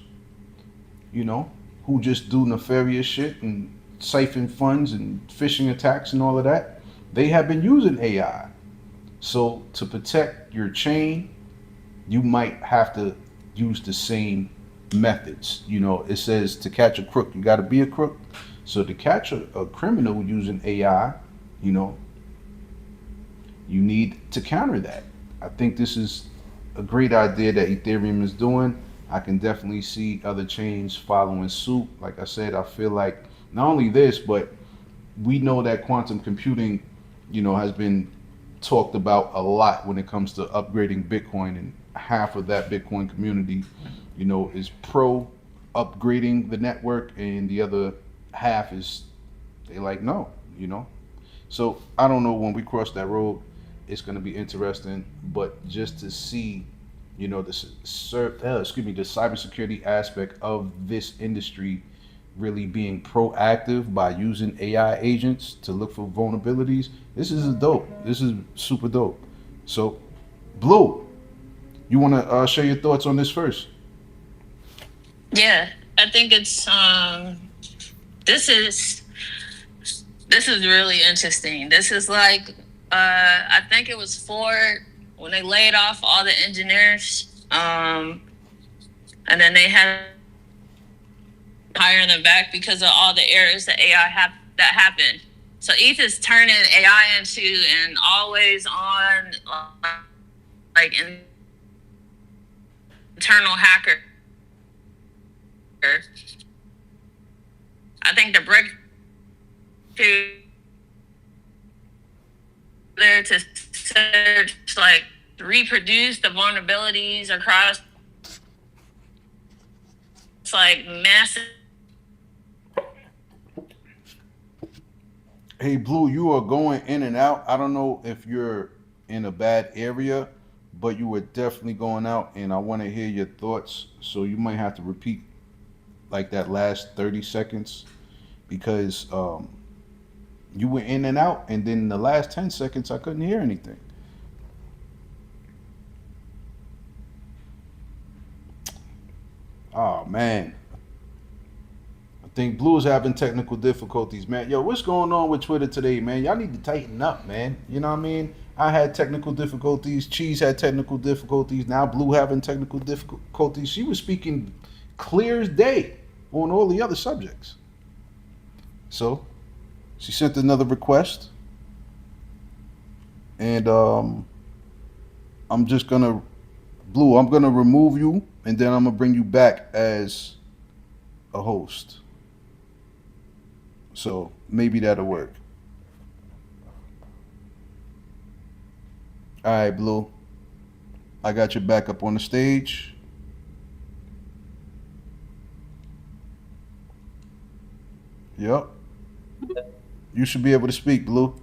you know, who just do nefarious shit and siphon funds and phishing attacks and all of that, they have been using AI. So to protect your chain, you might have to use the same methods. It says to catch a crook, you got to be a crook. So to catch a criminal using AI, you know, you need to counter that. I think this is a great idea that Ethereum is doing. I can definitely see other chains following suit. Like I said, I feel like not only this, but we know that quantum computing, has been talked about a lot when it comes to upgrading Bitcoin, and half of that Bitcoin community, is pro upgrading the network, and the other half is they like no. So I don't know, when we cross that road, it's going to be interesting. But just to see, the cybersecurity aspect of this industry really being proactive by using AI agents to look for vulnerabilities. This is dope. This is super dope. So, Blue, you want to share your thoughts on this first? Yeah, I think it's this is this is really interesting. This is like I think it was Ford when they laid off all the engineers, and then they had hiring them back because of all the errors that that happened. So ETH is turning AI into an always on like internal hacker. I think the breakthrough there to search, like, reproduce the vulnerabilities across like massive Hey, Blue, you are going in and out. I don't know if you're in a bad area, but you were definitely going out, and I want to hear your thoughts. So you might have to repeat like that last 30 seconds because you were in and out, and then the last 10 seconds I couldn't hear anything. Oh man, I think Blue is having technical difficulties, man. Yo, what's going on with Twitter today, man? Y'all need to tighten up, man. You know what I mean? I had technical difficulties. Cheese had technical difficulties. Now Blue having technical difficulties. She was speaking clear as day on all the other subjects. So she sent another request, and I'm just gonna Blue. I'm gonna remove you, and then I'm gonna bring you back as a host. So maybe that'll work. All right, Blue. I got you back up on the stage. Yep. You should be able to speak, Blue.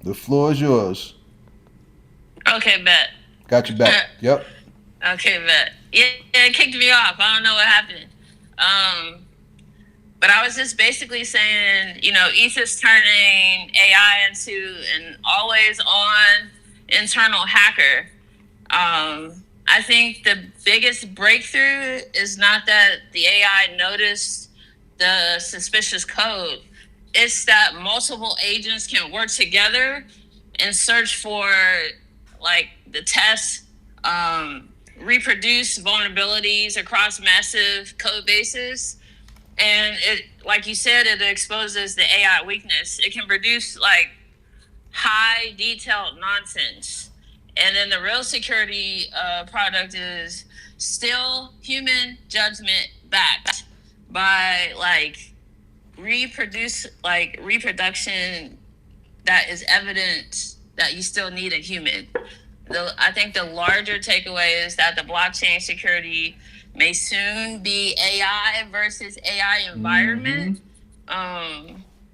The floor is yours. Okay, bet. Got you back. Yep. Okay, bet. Yeah, it kicked me off. I don't know what happened. Um, but I was just basically saying, ETH is turning AI into an always on internal hacker. I think the biggest breakthrough is not that the AI noticed the suspicious code, it's that multiple agents can work together and search for like the test, reproduce vulnerabilities across massive code bases. And it, like you said, it exposes the AI weakness. It can produce like high detailed nonsense. And then the real security product is still human judgment backed by reproduction that is evident that you still need a human. I think the larger takeaway is that the blockchain security may soon be AI versus AI environment.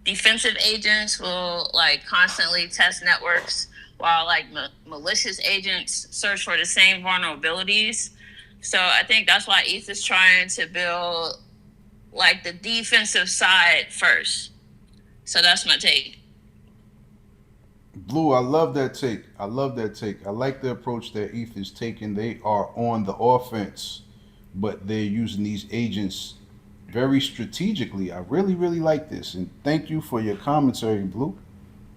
Defensive agents will like constantly test networks while like malicious agents search for the same vulnerabilities. So I think that's why ETH is trying to build like the defensive side first. So that's my take. Blue, I love that take. I love that take. I like the approach that ETH is taking. They are on the offense, but they're using these agents very strategically. I really, really like this. And thank you for your commentary, Blue.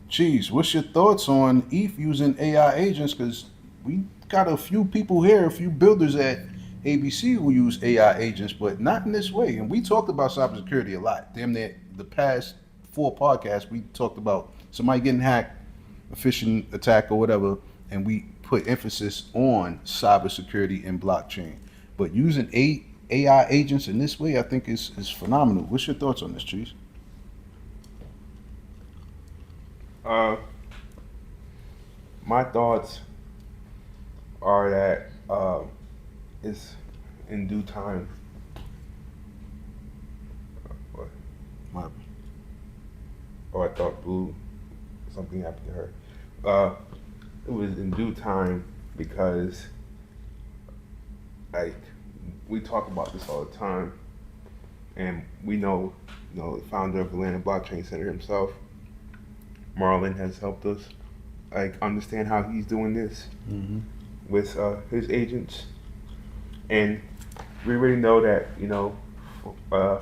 Cheese, what's your thoughts on ETH using AI agents? Because we got a few people here, a few builders at ABC who use AI agents, but not in this way. And we talked about cybersecurity a lot. Damn near the past 4 podcasts, we talked about somebody getting hacked, a phishing attack or whatever, and we put emphasis on cybersecurity and blockchain. But using AI agents in this way, I think is phenomenal. What's your thoughts on this, Cheese? Uh, my thoughts are that it's in due time. What? My, Oh, I thought Blue, something happened to her. Uh, it was in due time because, like, we talk about this all the time, and we know, the founder of the Atlanta Blockchain Center himself, Marlon, has helped us, like, understand how he's doing this mm-hmm. with his agents, and we already know that,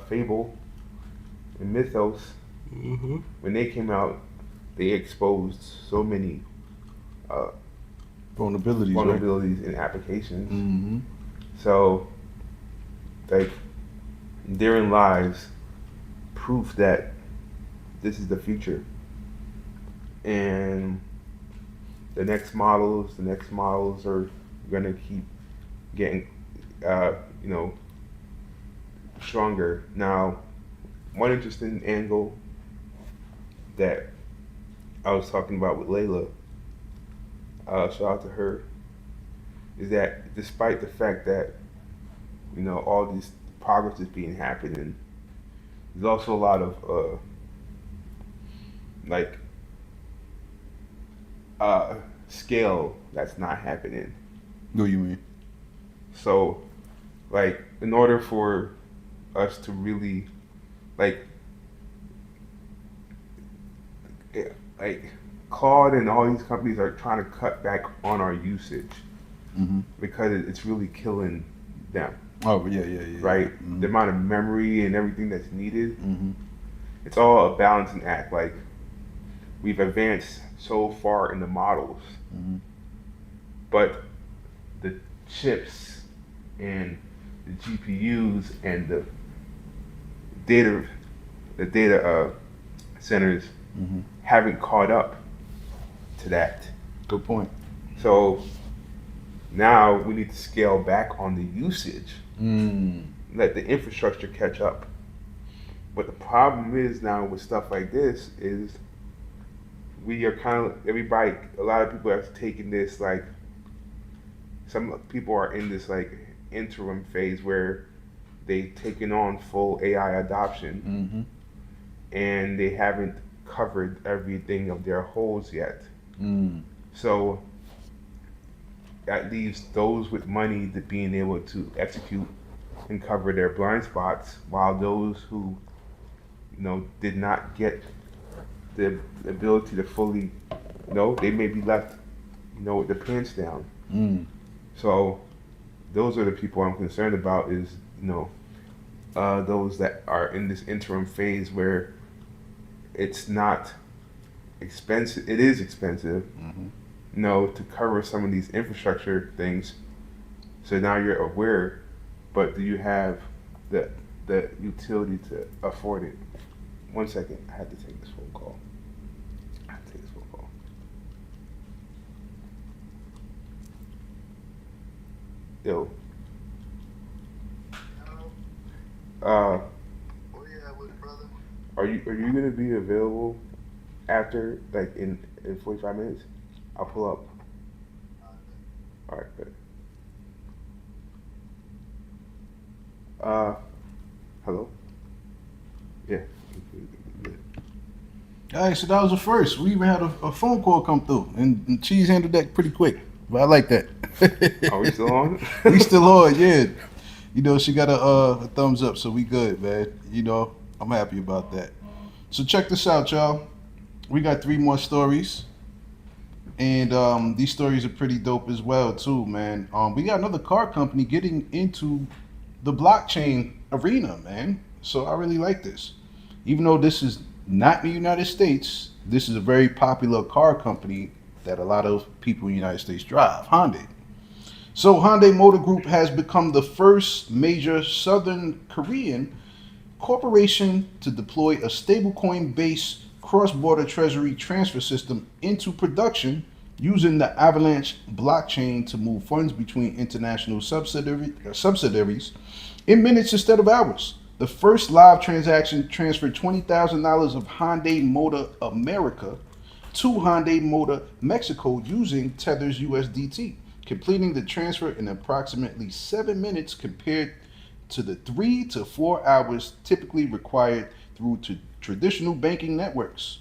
Fable and Mythos, when they came out, they exposed so many uh, Vulnerabilities, right? vulnerabilities in applications. Mm-hmm. So, like, therein lies proof that this is the future. And the next models are gonna keep getting, uh, you know, stronger. Now, one interesting angle that I was talking about with Layla, shout out to her, is that despite the fact that all this progress is being happening, there's also a lot of like scale that's not happening. What do you mean? So like in order for us to really like eh, like Claude and all these companies are trying to cut back on our usage Mm-hmm. because it's really killing them, Oh yeah, yeah, yeah. right? Mm-hmm. The amount of memory and everything that's needed, Mm-hmm. it's all a balancing act. Like we've advanced so far in the models, Mm-hmm. but the chips and the GPUs and data, the data centers Mm-hmm. haven't caught up to that. Good point. So now we need to scale back on the usage, Mm. let the infrastructure catch up. But the problem is now with stuff like this is we are kind of everybody. A lot of people have taken this like some people are in this like interim phase where they've taken on full AI adoption Mm-hmm. and they haven't covered everything of their holes yet. Mm. So that leaves those with money to being able to execute and cover their blind spots, while those who did not get the ability to fully they may be left with their pants down. Mm. So those are the people I'm concerned about is those that are in this interim phase where it's not expensive. It is expensive, Mm-hmm. to cover some of these infrastructure things. So now you're aware, but do you have the utility to afford it? 1 second, I had to take this phone call. I had to take this phone call. Yo. Uh, are you gonna be available after like in 45 minutes? I'll pull up. All right, good. Hello. Yeah. All right, so that was the first. We even had a phone call come through, and Cheese handled that pretty quick. But I like that. Are we still on? We still on, yeah. She got a thumbs up, so we good, man. I'm happy about that. So check this out, y'all. We got 3 more stories, and these stories are pretty dope as well, too, man. We got another car company getting into the blockchain arena, man. So I really like this. Even though this is not in the United States, this is a very popular car company that a lot of people in the United States drive, Hyundai. So Hyundai Motor Group has become the first major Southern Korean corporation to deploy a stablecoin-based cross-border treasury transfer system into production using the Avalanche blockchain to move funds between international subsidiaries in minutes instead of hours. The first live transaction transferred $20,000 of Hyundai Motor America to Hyundai Motor Mexico using Tether's USDT, completing the transfer in approximately 7 minutes compared to the 3 to 4 hours typically required through traditional banking networks.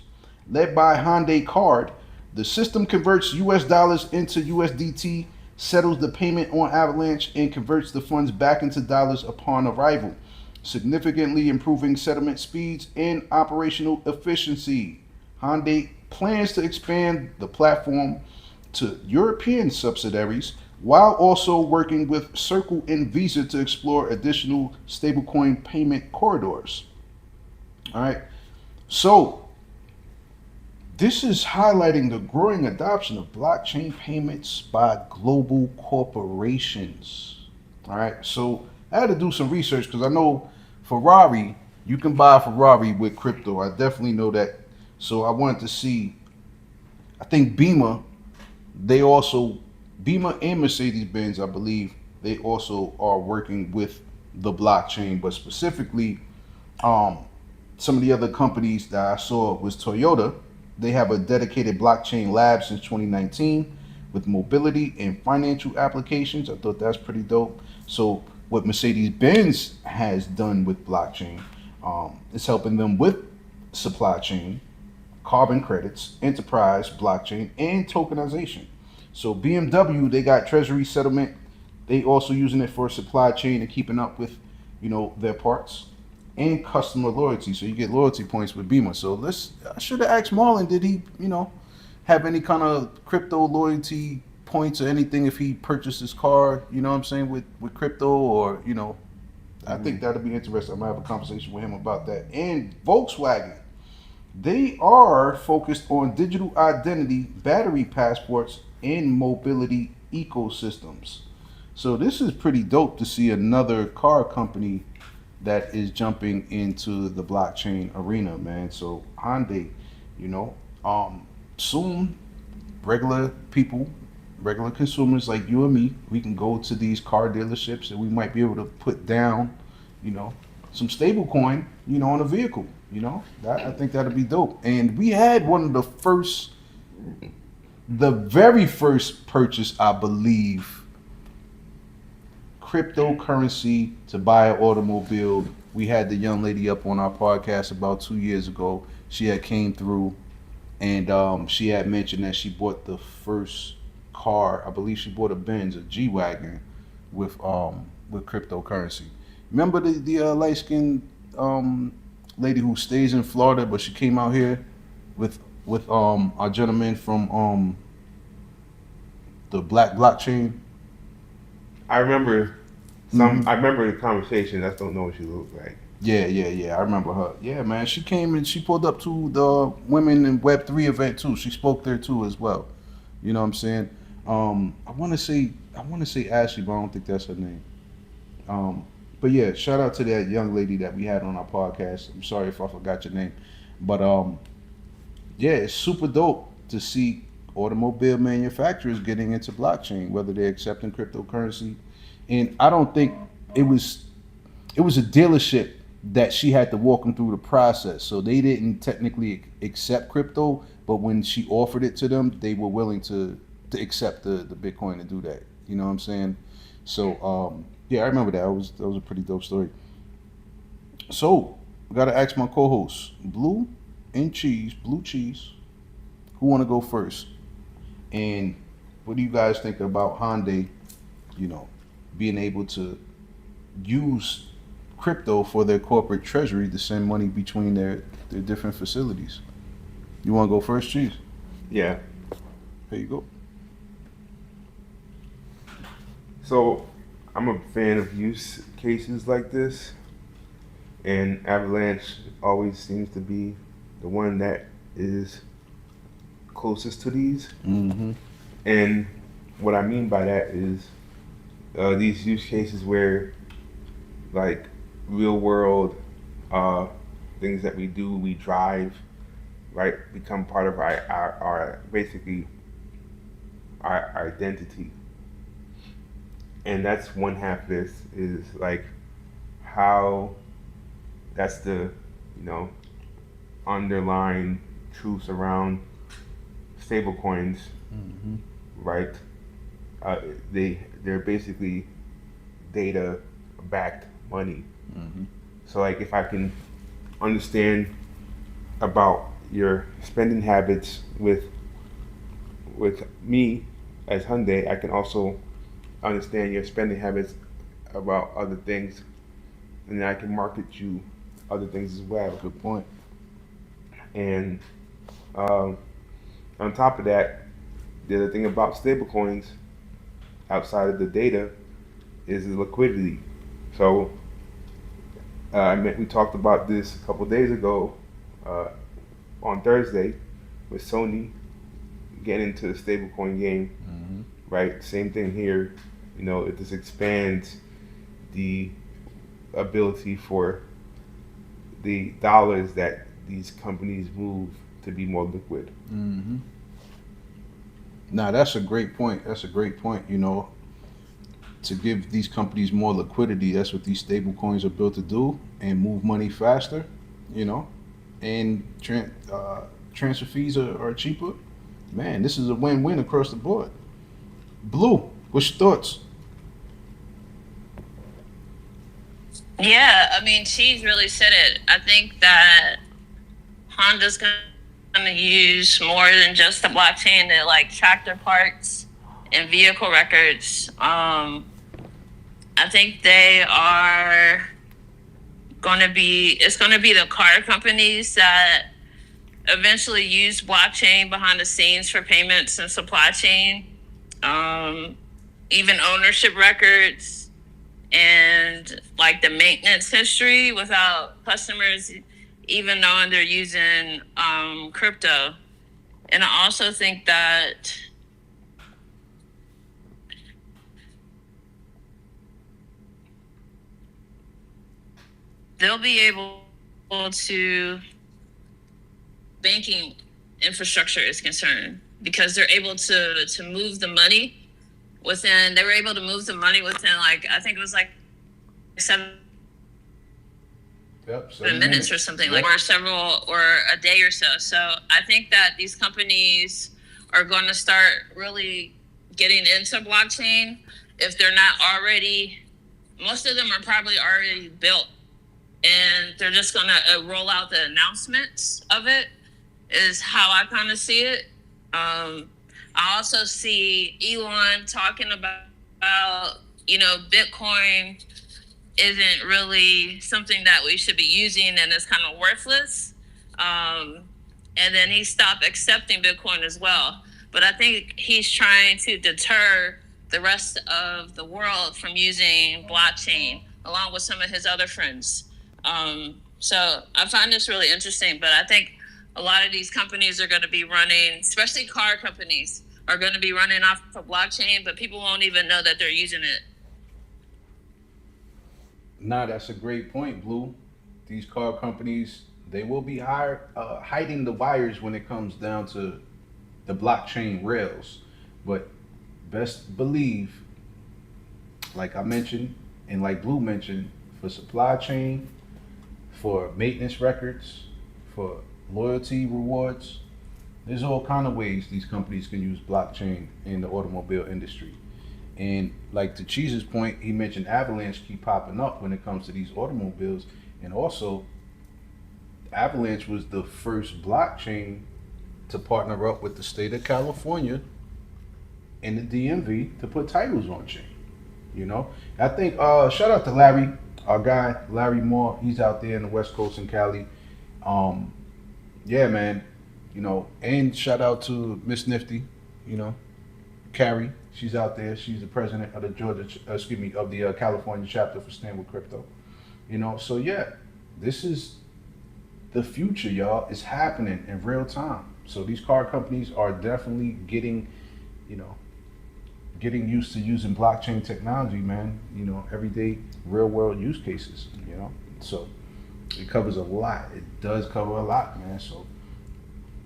Led by Hyundai Card, the system converts US dollars into USDT, settles the payment on Avalanche, and converts the funds back into dollars upon arrival, significantly improving settlement speeds and operational efficiency. Hyundai plans to expand the platform to European subsidiaries while also working with Circle and Visa to explore additional stablecoin payment corridors. All right. So, this is highlighting the growing adoption of blockchain payments by global corporations. All right. So, I had to do some research because I know Ferrari, you can buy a Ferrari with crypto. I definitely know that. So, I wanted to see, I think Beamer and Mercedes-Benz, I believe, they also are working with the blockchain, but specifically, some of the other companies that I saw was Toyota. They have a dedicated blockchain lab since 2019 with mobility and financial applications. I thought that's pretty dope. So what Mercedes-Benz has done with blockchain, It's helping them with supply chain, carbon credits, enterprise, blockchain, and tokenization. So BMW, they got treasury settlement. They also using it for supply chain and keeping up with, their parts and customer loyalty. So you get loyalty points with Beamer. So I should have asked Marlon, did he, have any kind of crypto loyalty points or anything if he purchased his car, you know what I'm saying, with crypto or, I think that'll be interesting. I'm gonna have a conversation with him about that. And Volkswagen, they are focused on digital identity, battery passports, and mobility ecosystems. So this is pretty dope to see another car company that is jumping into the blockchain arena, man. So Hyundai, you know, soon regular people, regular consumers like you and me, we can go to these car dealerships and we might be able to put down, you know, some stable coin, on a vehicle. I think that'd be dope. And we had one of the very first purchase, I believe, cryptocurrency to buy an automobile. We had the young lady up on our podcast about 2 years ago. She had came through and she had mentioned that she bought the first car. I believe she bought a Benz, a G wagon, with cryptocurrency. Remember the light skinned lady who stays in Florida, but she came out here with our gentleman from the Black Blockchain. I remember I remember the conversation. I just don't know what she looked like. Yeah. I remember her. Yeah, man. She came and she pulled up to the Women in Web3 event too. She spoke there too as well. You know what I'm saying? I want to say Ashley, but I don't think that's her name. But yeah, shout out to that young lady that we had on our podcast. I'm sorry if I forgot your name, but yeah, it's super dope to see automobile manufacturers getting into blockchain, whether they're accepting cryptocurrency. And I don't think it was a dealership that she had to walk them through the process. So they didn't technically accept crypto, but when she offered it to them, they were willing to accept the Bitcoin and do that. You know what I'm saying? So yeah, I remember that. That was a pretty dope story. So I gotta ask my co-hosts, Blue Cheese, who wanna go first? And what do you guys think about Hyundai, being able to use crypto for their corporate treasury to send money between their different facilities? You wanna go first, Cheese? Yeah. There you go. So I'm a fan of use cases like this, and Avalanche always seems to be the one that is closest to these. Mm-hmm. And what I mean by that is these use cases where, like, real world things that we do, we drive, right, become part of our basically our identity. And that's one half of this is like how that's the underlying truths around stablecoins, Mm-hmm. right? They're basically data backed money. Mm-hmm. So like if I can understand about your spending habits with me as Hyundai, I can also understand your spending habits about other things, and then I can market you other things as well. Good point. And on top of that, the other thing about stablecoins outside of the data is the liquidity. So we talked about this a couple days ago on Thursday with Sony getting into the stablecoin game. Mm-hmm. Right? Same thing here. It just expands the ability for the dollars that these companies move to be more liquid. Mm-hmm. Now that's a great point. To give these companies more liquidity. That's what these stable coins are built to do, and move money faster. And transfer fees are cheaper. Man, this is a win-win across the board. Blue, what's your thoughts? Yeah, I mean, she's really said it. I think that Honda's going to use more than just the blockchain to like track their parts and vehicle records. I think they are going to be, it's going to be the car companies that eventually use blockchain behind the scenes for payments and supply chain, um, even ownership records and like the maintenance history without customers even knowing they're using crypto. And I also think that they'll be able to banking infrastructure is concerned because they're able to move the money within they were able to move the money within like I think it was like 7 Yep, 7 minutes or something yep. like or several or a day or so. So I think that these companies are going to start really getting into blockchain if they're not already. Most of them are probably already built and they're just going to roll out the announcements of it is how I kind of see it. I also see Elon talking about Bitcoin isn't really something that we should be using and it's kind of worthless. And then he stopped accepting Bitcoin as well. But I think he's trying to deter the rest of the world from using blockchain along with some of his other friends. So I find this really interesting, but I think a lot of these companies are going to be running, especially car companies, are going to be running off of blockchain, but people won't even know that they're using it. Nah, that's a great point, Blue. These car companies, they will be hiding the wires when it comes down to the blockchain rails. But best believe, like I mentioned, and like Blue mentioned, for supply chain, for maintenance records, for loyalty rewards, there's all kind of ways these companies can use blockchain in the automobile industry. And like to Cheese's point, he mentioned Avalanche keep popping up when it comes to these automobiles. And also, Avalanche was the first blockchain to partner up with the state of California and the DMV to put titles on chain. You know, I think shout out to Larry, our guy Larry Moore. He's out there in the West Coast in Cali. Um, yeah, man. You know, and shout out to Miss Nifty. You know, Carrie. She's out there. She's the president of the of the California chapter for Stand with Crypto. You know, so yeah, this is the future, y'all. It's happening in real time. So these car companies are definitely you know, getting used to using blockchain technology, man. You know, everyday real world use cases. You know, so it covers a lot. It does cover a lot, man. So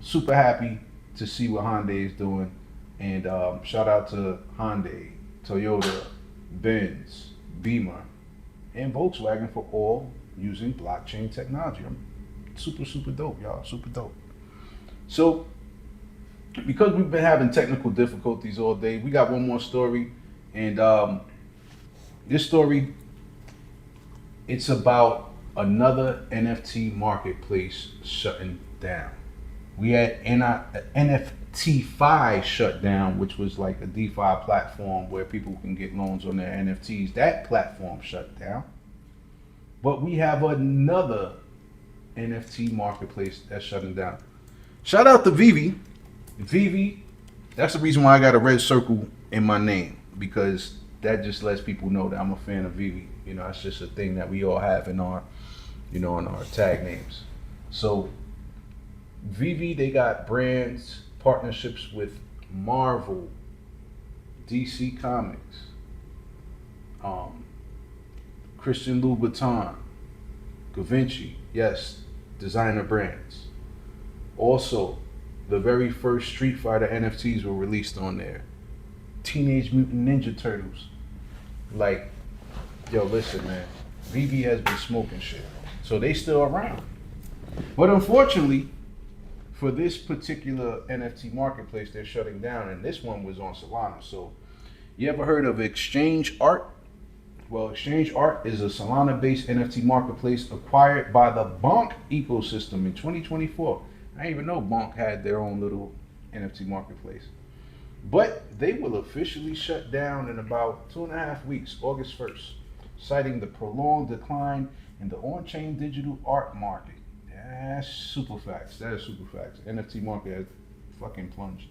super happy to see what Hyundai is doing, and shout out to Hyundai, Toyota, Benz, Beamer, and Volkswagen for all using blockchain technology. I'm super dope, y'all. Super dope. So because we've been having technical difficulties all day, we got one more story, and this story it's about another NFT marketplace shutting down. We had NFT shut down, which was like a DeFi platform where people can get loans on their NFTs. That platform shut down. But we have another NFT marketplace that's shutting down. Shout out to Vivi. Vivi, that's the reason why I got a red circle in my name, because that just lets people know that I'm a fan of Vivi. You know, it's just a thing that we all have in our, in our tag names. So Vivi, they got brands, partnerships with Marvel, DC Comics, um, Christian Louboutin, Givenchy, yes, designer brands. Also, the very first Street Fighter NFTs were released on there. Teenage Mutant Ninja Turtles. Like, yo, listen, man. Vivi has been smoking shit. So they still around. But unfortunately, for this particular NFT marketplace, they're shutting down, and this one was on Solana. So, you ever heard of Exchange Art? Well, Exchange Art is a Solana-based NFT marketplace acquired by the Bonk ecosystem in 2024. I didn't even know Bonk had their own little NFT marketplace. But they will officially shut down in about 2.5 weeks, August 1st, citing the prolonged decline in the on chain digital art market. That's super facts. That is super facts. NFT market has fucking plunged.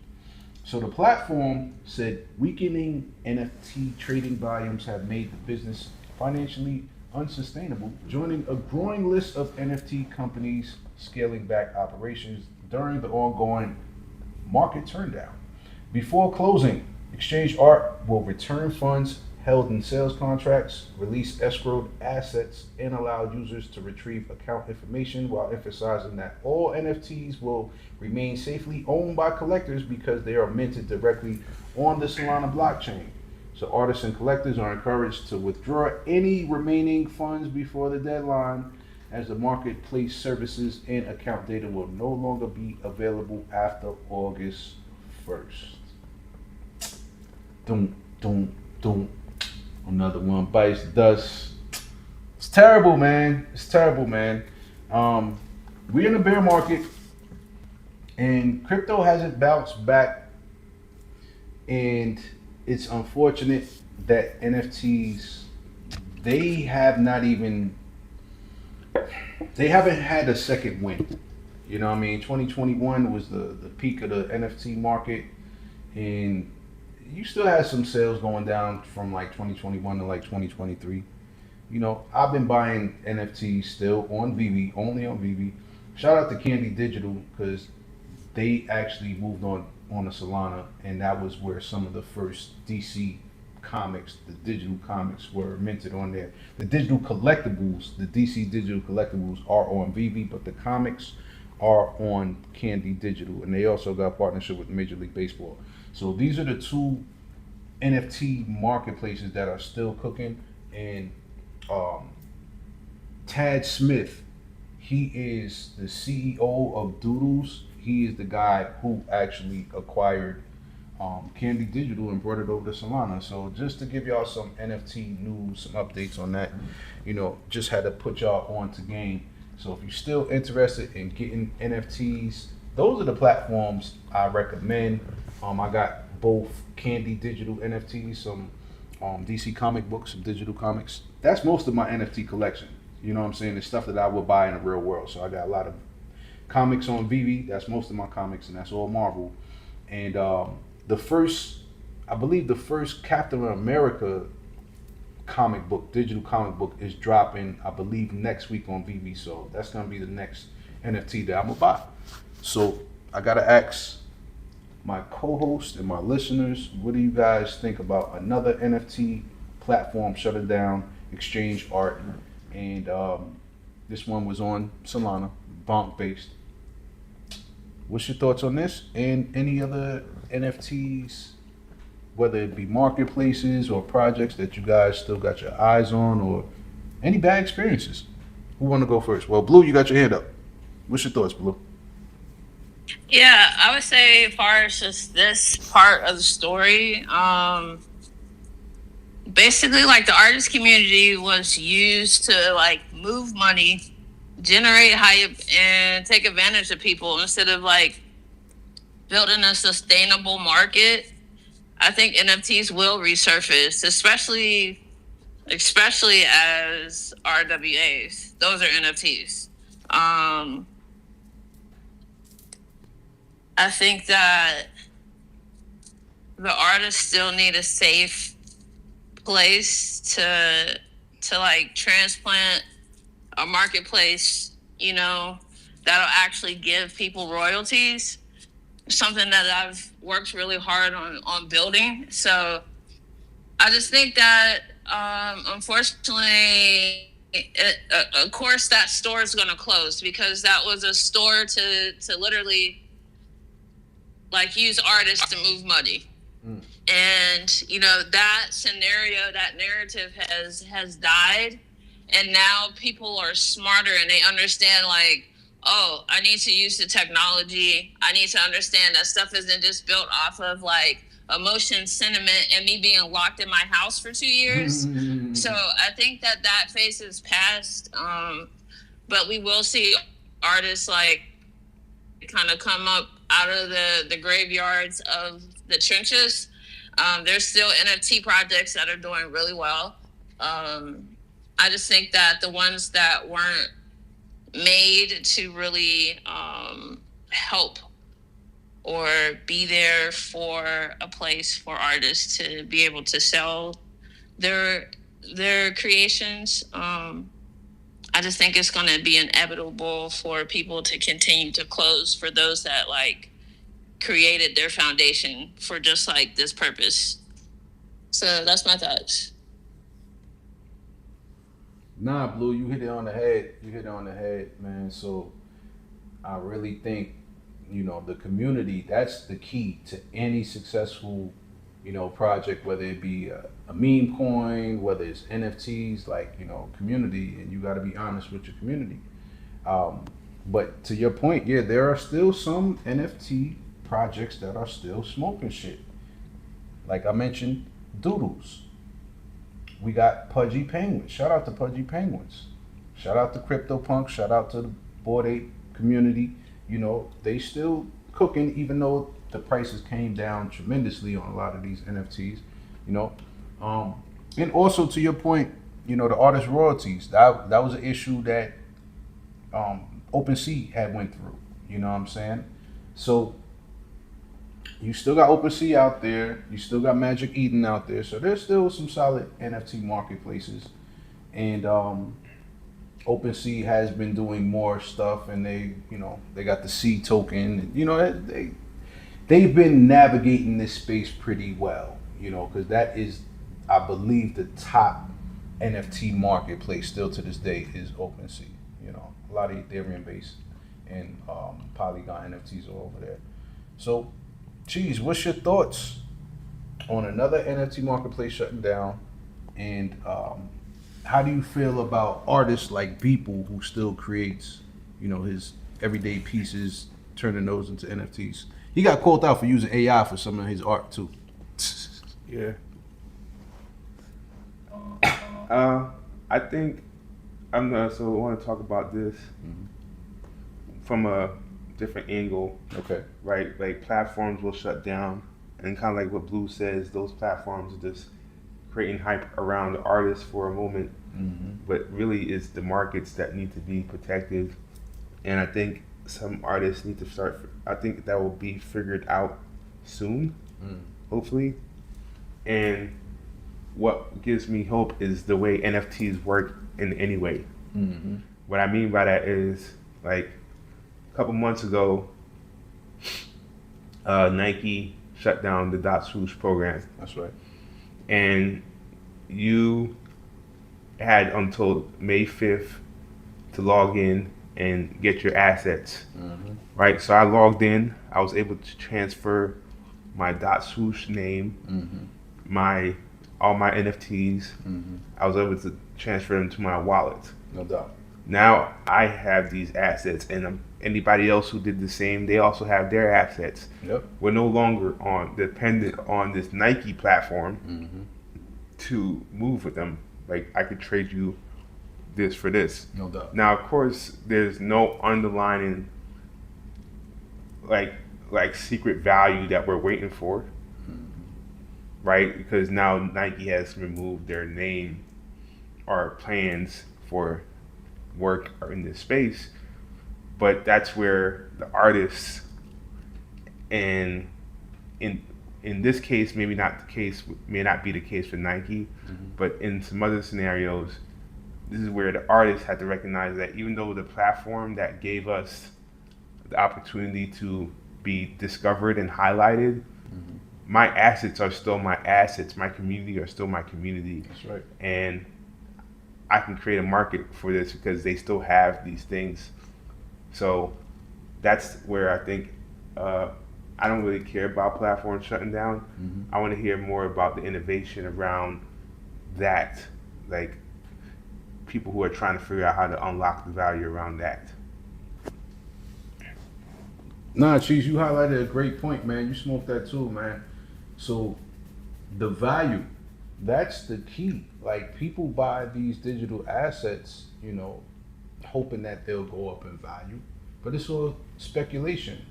So the platform said weakening NFT trading volumes have made the business financially unsustainable, joining a growing list of NFT companies scaling back operations during the ongoing market turndown. Before closing, Exchange Art will return funds held in sales contracts, release escrowed assets, and allow users to retrieve account information while emphasizing that all NFTs will remain safely owned by collectors because they are minted directly on the Solana blockchain. So artists and collectors are encouraged to withdraw any remaining funds before the deadline, as the marketplace services and account data will no longer be available after August 1st. Doom, doom, doom. Another one bites the dust. It's terrible, man. It's terrible, man. We're in a bear market, and crypto hasn't bounced back. And it's unfortunate that NFTs they have not even they haven't had a second wind. You know what I mean? 2021 was the peak of the NFT market, and you still had some sales going down from like 2021 to like 2023. You know, I've been buying NFTs still on VV, only on VV. Shout out to Candy Digital because they actually moved on to Solana, and that was where some of the first DC comics, the digital comics, were minted on there. The digital collectibles, the DC digital collectibles, are on VV, but the comics are on Candy Digital, and they also got a partnership with Major League Baseball. So these are the two NFT marketplaces that are still cooking. And um, Tad Smith, he is the CEO of Doodles. He is the guy who actually acquired Candy Digital and brought it over to Solana. So just to give y'all some NFT news, some updates on that, just had to put y'all on to game. So if you're still interested in getting NFTs, those are the platforms I recommend. I got both Candy Digital NFTs, some DC comic books, some digital comics. That's most of my NFT collection. You know what I'm saying? The stuff that I would buy in the real world. So I got a lot of comics on VV. That's most of my comics, and that's all Marvel. And I believe the first Captain America digital comic book, is dropping, I believe, next week on VV. So that's gonna be the next NFT that I'm gonna buy. So I gotta ask my co-host and my listeners, what do you guys think about another NFT platform shutting down, Exchange Art, and this one was on Solana, Bonk based. What's your thoughts on this and any other NFTs, whether it be marketplaces or projects that you guys still got your eyes on, or any bad experiences? Who want to go first? Well, Blue, you got your hand up. What's your thoughts, Blue? Yeah, I would say as far as just this part of the story, basically like the artist community was used to like move money, generate hype, and take advantage of people instead of like building a sustainable market. I think NFTs will resurface, especially as RWAs. Those are NFTs. I think that the artists still need a safe place to like transplant a marketplace, that'll actually give people royalties. Something that I've worked really hard on building. So I just think that unfortunately, of course, that store is going to close because that was a store to literally like use artists to move money. And that scenario, that narrative has died, and now people are smarter and they understand like, oh, I need to use the technology. I need to understand that stuff isn't just built off of like emotion, sentiment, and me being locked in my house for 2 years. So I think that phase is past. But we will see artists like kind of come up out of the graveyards of the trenches. There's still NFT projects that are doing really well. I just think that the ones that weren't made to really help or be there for a place for artists to be able to sell their creations. I just think it's going to be inevitable for people to continue to close for those that like created their foundation for just like this purpose. So that's my thoughts. Nah, Blue, you hit it on the head. You hit it on the head, man. So I really think, the community, that's the key to any successful, project, whether it be a meme coin, whether it's NFTs, like, community, and you got to be honest with your community. But to your point, yeah, there are still some NFT projects that are still smoking shit. Like I mentioned, Doodles. We got Pudgy Penguins. Shout out to Pudgy Penguins. Shout out to CryptoPunk. Shout out to the Bored Ape community. They still cooking, even though the prices came down tremendously on a lot of these NFTs. And also to your point, the artist royalties. That was an issue that OpenSea had went through. You know what I'm saying? So you still got OpenSea out there. You still got Magic Eden out there. So there's still some solid NFT marketplaces. And OpenSea has been doing more stuff, and they got the C token. They've been navigating this space pretty well. Because that is, I believe, the top NFT marketplace still to this day is OpenSea. A lot of Ethereum based and Polygon NFTs are over there. So, Cheese, what's your thoughts on another NFT marketplace shutting down? And how do you feel about artists like Beeple, who still creates, his everyday pieces, turning those into NFTs? He got called out for using AI for some of his art too. Yeah. I think I want to talk about this from a different angle. Okay. Right? Like platforms will shut down, and kind of like what Blue says, those platforms are just creating hype around the artists for a moment. But really, it's the markets that need to be protected, and I think some artists need to start. I think that will be figured out soon, hopefully. And what gives me hope is the way NFTs work in any way. What I mean by that is, like, a couple months ago, Nike shut down the Dot Swoosh program. That's right. And you had until May 5th to log in and get your assets. Right? So I logged in. I was able to transfer my Dot Swoosh name, all my NFTs. I was able to transfer them to my wallet. No doubt. Now I have these assets, and anybody else who did the same, they also have their assets. Yep. We're no longer dependent on this Nike platform to move with them. Like, I could trade you this for this. No doubt. Now, of course, there's no underlying like secret value that we're waiting for, right? Because now Nike has removed their name or plans for work in this space, but that's where the artists, and in this case, may not be the case for Nike, but in some other scenarios, this is where the artists had to recognize that even though the platform that gave us the opportunity to be discovered and highlighted, my assets are still my assets. My community are still my community. That's right. And I can create a market for this because they still have these things. So that's where I think I don't really care about platforms shutting down. I want to hear more about the innovation around that, like people who are trying to figure out how to unlock the value around that. Nah, Cheese, you highlighted a great point, man. You smoked that too, man. So the value, that's the key. Like people buy these digital assets, hoping that they'll go up in value, but it's all speculation.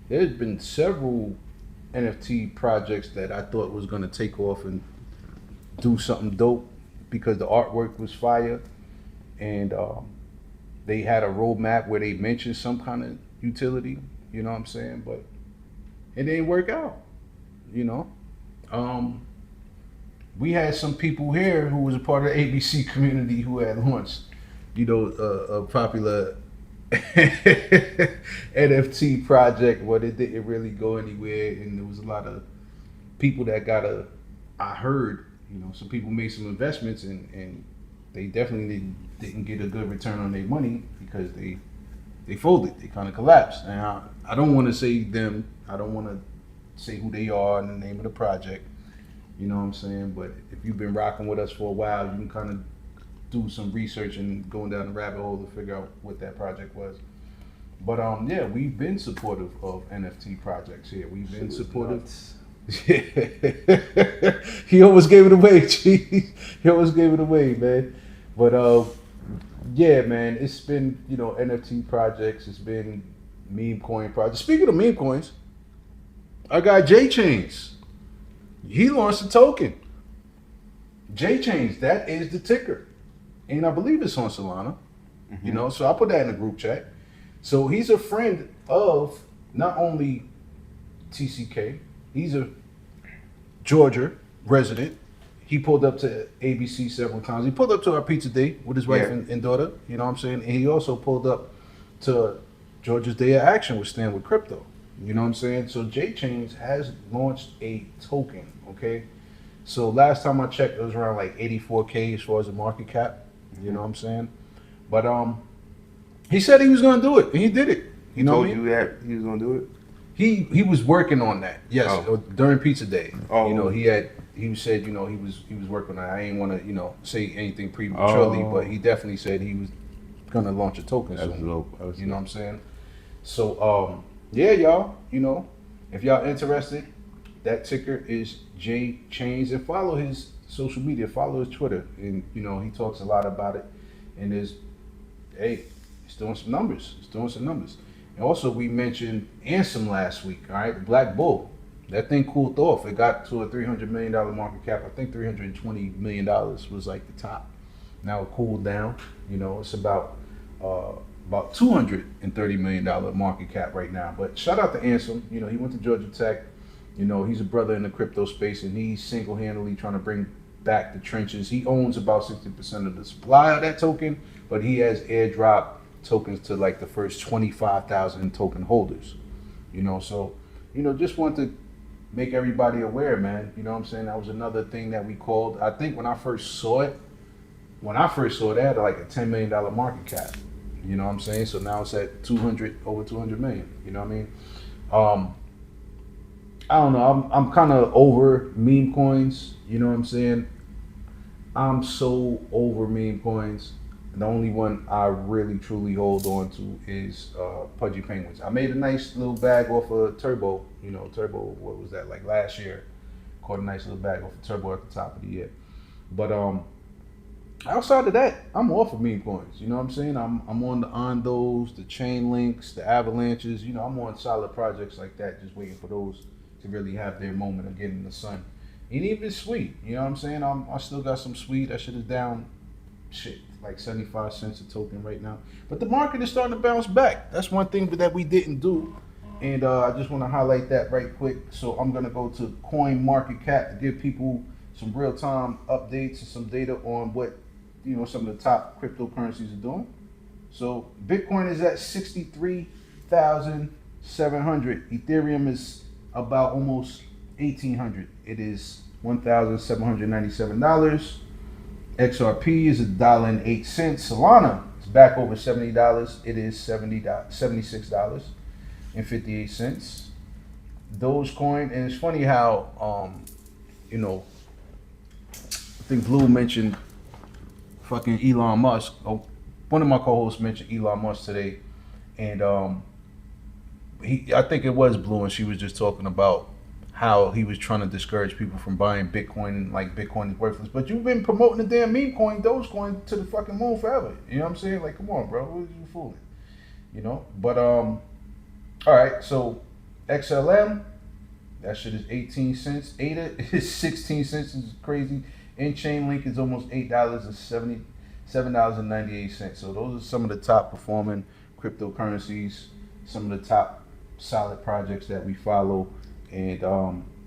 There's been several NFT projects that I thought was going to take off and do something dope because the artwork was fire, and they had a roadmap where they mentioned some kind of utility. You know what I'm saying? But it didn't work out. You know, um, we had some people here who was a part of the ABC community who had launched, a popular NFT project, but it didn't really go anywhere, and there was a lot of people that I heard, some people made some investments, and they definitely didn't get a good return on their money because they folded, they kind of collapsed. And I don't want to say them, I don't want to say who they are and the name of the project, you know what I'm saying? But if you've been rocking with us for a while, you can kind of do some research and going down the rabbit hole to figure out what that project was. But yeah, we've been supportive of NFT projects here. We've been supportive. He almost gave it away, G. He almost gave it away, man. But yeah, man, it's been NFT projects. It's been meme coin projects. Speaking of meme coins, I got J Chains. He launched a token. J Chains, that is the ticker, and I believe it's on Solana. So I put that in the group chat. So he's a friend of not only TCK, he's a Georgia resident. He pulled up to ABC several times. He pulled up to our pizza day with his wife and daughter, you know what I'm saying? And he also pulled up to Georgia's Day of Action with Stand with Crypto. You know what I'm saying? So J Chains has launched a token, okay? So last time I checked, it was around like 84K as far as the market cap. You know what I'm saying? But he said he was gonna do it, and he did it. He told you that he was gonna do it? He was working on that. Yes, during pizza day. Oh. He said, he was working on it. I ain't want to, say anything prematurely, but he definitely said he was gonna launch a token soon. You know what I'm saying? So yeah, y'all, if y'all interested, that ticker is J Chains, and follow his social media, follow his Twitter, and he talks a lot about it, and it's doing some numbers. And also we mentioned Ansem last week, all right, the Black Bull. That thing cooled off. It got to a $300 million market cap. I think $320 million was like the top. Now it cooled down. It's about $230 million market cap right now. But shout out to Ansem. He went to Georgia Tech. He's a brother in the crypto space, and he's single-handedly trying to bring back the trenches. He owns about 60% of the supply of that token, but he has airdrop tokens to like the first 25,000 token holders. So just want to make everybody aware, man. You know what I'm saying? That was another thing that we called. I think when I first saw it, it had like a $10 million market cap. You know what I'm saying? So now it's at over 200 million. You know what I mean? I don't know. I'm kind of over meme coins. You know what I'm saying? I'm so over meme coins. The only one I really truly hold on to is Pudgy Penguins. I made a nice little bag off of Turbo. Turbo, what was that, like last year? Caught a nice little bag off of Turbo at the top of the year. But outside of that, I'm off of meme coins. You know what I'm saying? I'm on the Ondos, the Chain Links, the Avalanches. I'm on solid projects like that, just waiting for those to really have their moment of getting the sun. And even Sweet, you know what I'm saying? I still got some Sweet. That shit is down, like 75 cents a token right now. But the market is starting to bounce back. That's one thing that we didn't do. And I just want to highlight that right quick. So I'm going to go to Coin Market Cap to give people some real-time updates and some data on what, some of the top cryptocurrencies are doing. So Bitcoin is at 63,700. Ethereum is about almost 1,800. It is $1,797. XRP is $1.08. Solana is back over $70. It is $76.58. Dogecoin, and it's funny how I think Blue mentioned fucking Elon Musk. One of my co-hosts mentioned Elon Musk today, and I think it was Blue, and she was just talking about how he was trying to discourage people from buying Bitcoin, like Bitcoin is worthless. But you've been promoting the damn meme coin, Dogecoin, to the fucking moon forever. You know what I'm saying? Like, come on, bro, what are you fooling? You know. But all right. So XLM, that shit is 18 cents. ADA is 16 cents. Is crazy. And Chainlink is almost $8 and $7.98. So those are some of the top performing cryptocurrencies. Some of the top solid projects that we follow. And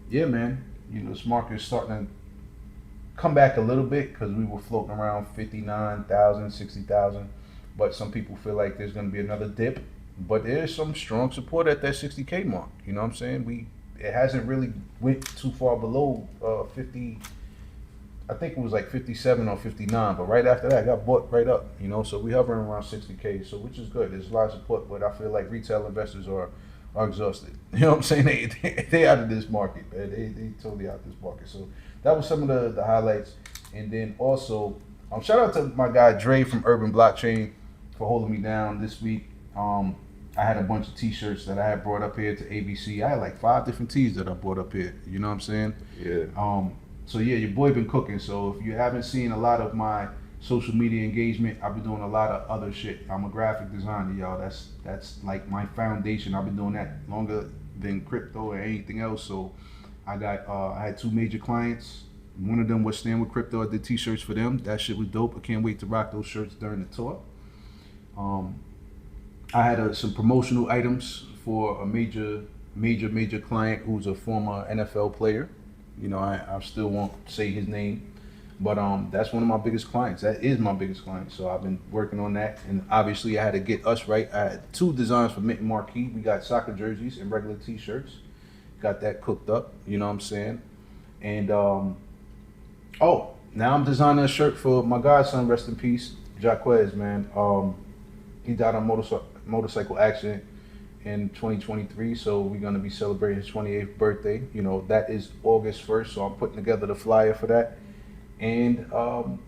yeah, man, you know, this market is starting to come back a little bit because we were floating around 59,000, 60,000. But some people feel like there's going to be another dip. But there's some strong support at that 60K mark. You know what I'm saying? It hasn't really went too far below 50. I think it was like 57 or 59, but right after that, I got bought right up, you know. So we hovering around 60K, so which is good. There's a lot of support, but I feel like retail investors are exhausted. You know what I'm saying? They out of this market, man. They totally out of this market. So that was some of the highlights, and then also shout out to my guy Dre from Urban Blockchain for holding me down this week. I had a bunch of T-shirts that I had brought up here to ABC. I had like 5 different tees that I brought up here. You know what I'm saying? Yeah. So yeah, your boy been cooking. So if you haven't seen a lot of my social media engagement, I've been doing a lot of other shit. I'm a graphic designer, y'all. That's like my foundation. I've been doing that longer than crypto or anything else. So I had 2 major clients. One of them was Stand With Crypto. I did T-shirts for them. That shit was dope. I can't wait to rock those shirts during the tour. I had some promotional items for a major client who's a former NFL player. You know, I still won't say his name, but that's one of my biggest clients. That is my biggest client. So I've been working on that, and obviously I had to get us right. I had 2 designs for Mint and Marquee. We got soccer jerseys and regular T-shirts. Got that cooked up. You know what I'm saying? And now I'm designing a shirt for my godson, rest in peace, Jaquez, man. He died on motorcycle accident in 2023, so we're going to be celebrating his 28th birthday. You know, that is August 1st, so I'm putting together the flyer for that and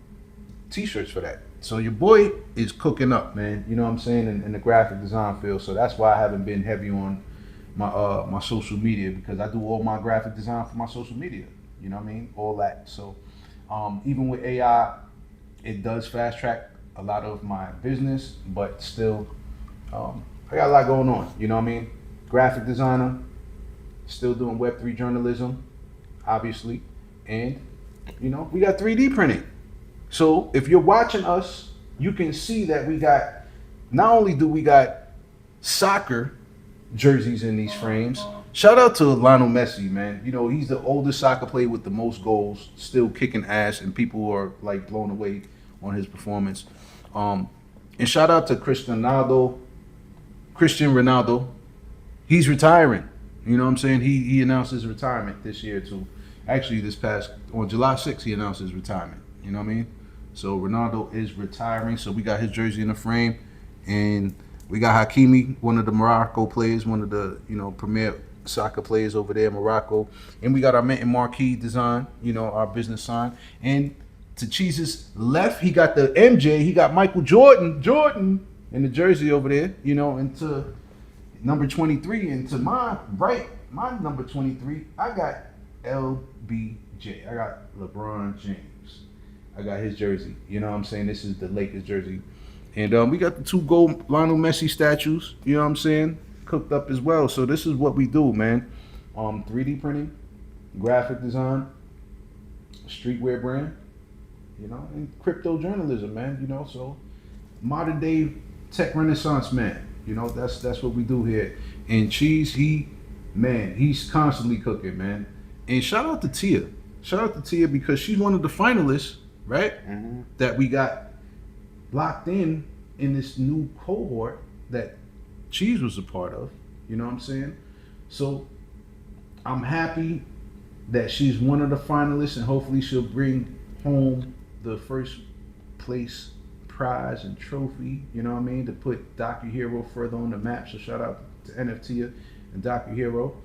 T-shirts for that. So your boy is cooking up, man. You know what I'm saying, in the graphic design field. So that's why I haven't been heavy on my social media, because I do all my graphic design for my social media. You know what I mean? All that. So even with AI, it does fast track a lot of my business, but still, I got a lot going on, you know what I mean? Graphic designer, still doing Web3 journalism, obviously. And, you know, we got 3D printing. So if you're watching us, you can see that we got, not only do we got soccer jerseys in these frames, shout out to Lionel Messi, man. You know, he's the oldest soccer player with the most goals, still kicking ass, and people are like blown away on his performance. And shout out to Cristiano Ronaldo. He's retiring. You know what I'm saying? He announced his retirement this year too. Actually, on July 6th, he announced his retirement. You know what I mean? So Ronaldo is retiring. So we got his jersey in the frame, and we got Hakimi, one of the Morocco players, one of the premier soccer players over there in Morocco, and we got our Mint and Marquee design. You know, our business sign. And to Cheese's left, he got the MJ. He got Michael Jordan in the jersey over there, you know, and to number 23, and to my right, my number 23, I got LBJ. I got LeBron James. I got his jersey. You know what I'm saying? This is the Lakers jersey. And we got the 2 gold Lionel Messi statues, you know what I'm saying, cooked up as well. So this is what we do, man. 3D printing, graphic design, streetwear brand, you know, and crypto journalism, man, you know, so modern day tech renaissance, man. You know, that's what we do here. And Cheese, he's constantly cooking, man. And shout out to Tia. Shout out to Tia because she's one of the finalists, right? Mm-hmm. That we got locked in this new cohort that Cheese was a part of. You know what I'm saying? So I'm happy that she's one of the finalists, and hopefully she'll bring home the first place prize and trophy, you know what I mean, to put Dr. Hero further on the map. So shout out to NFT and Dr. Hero.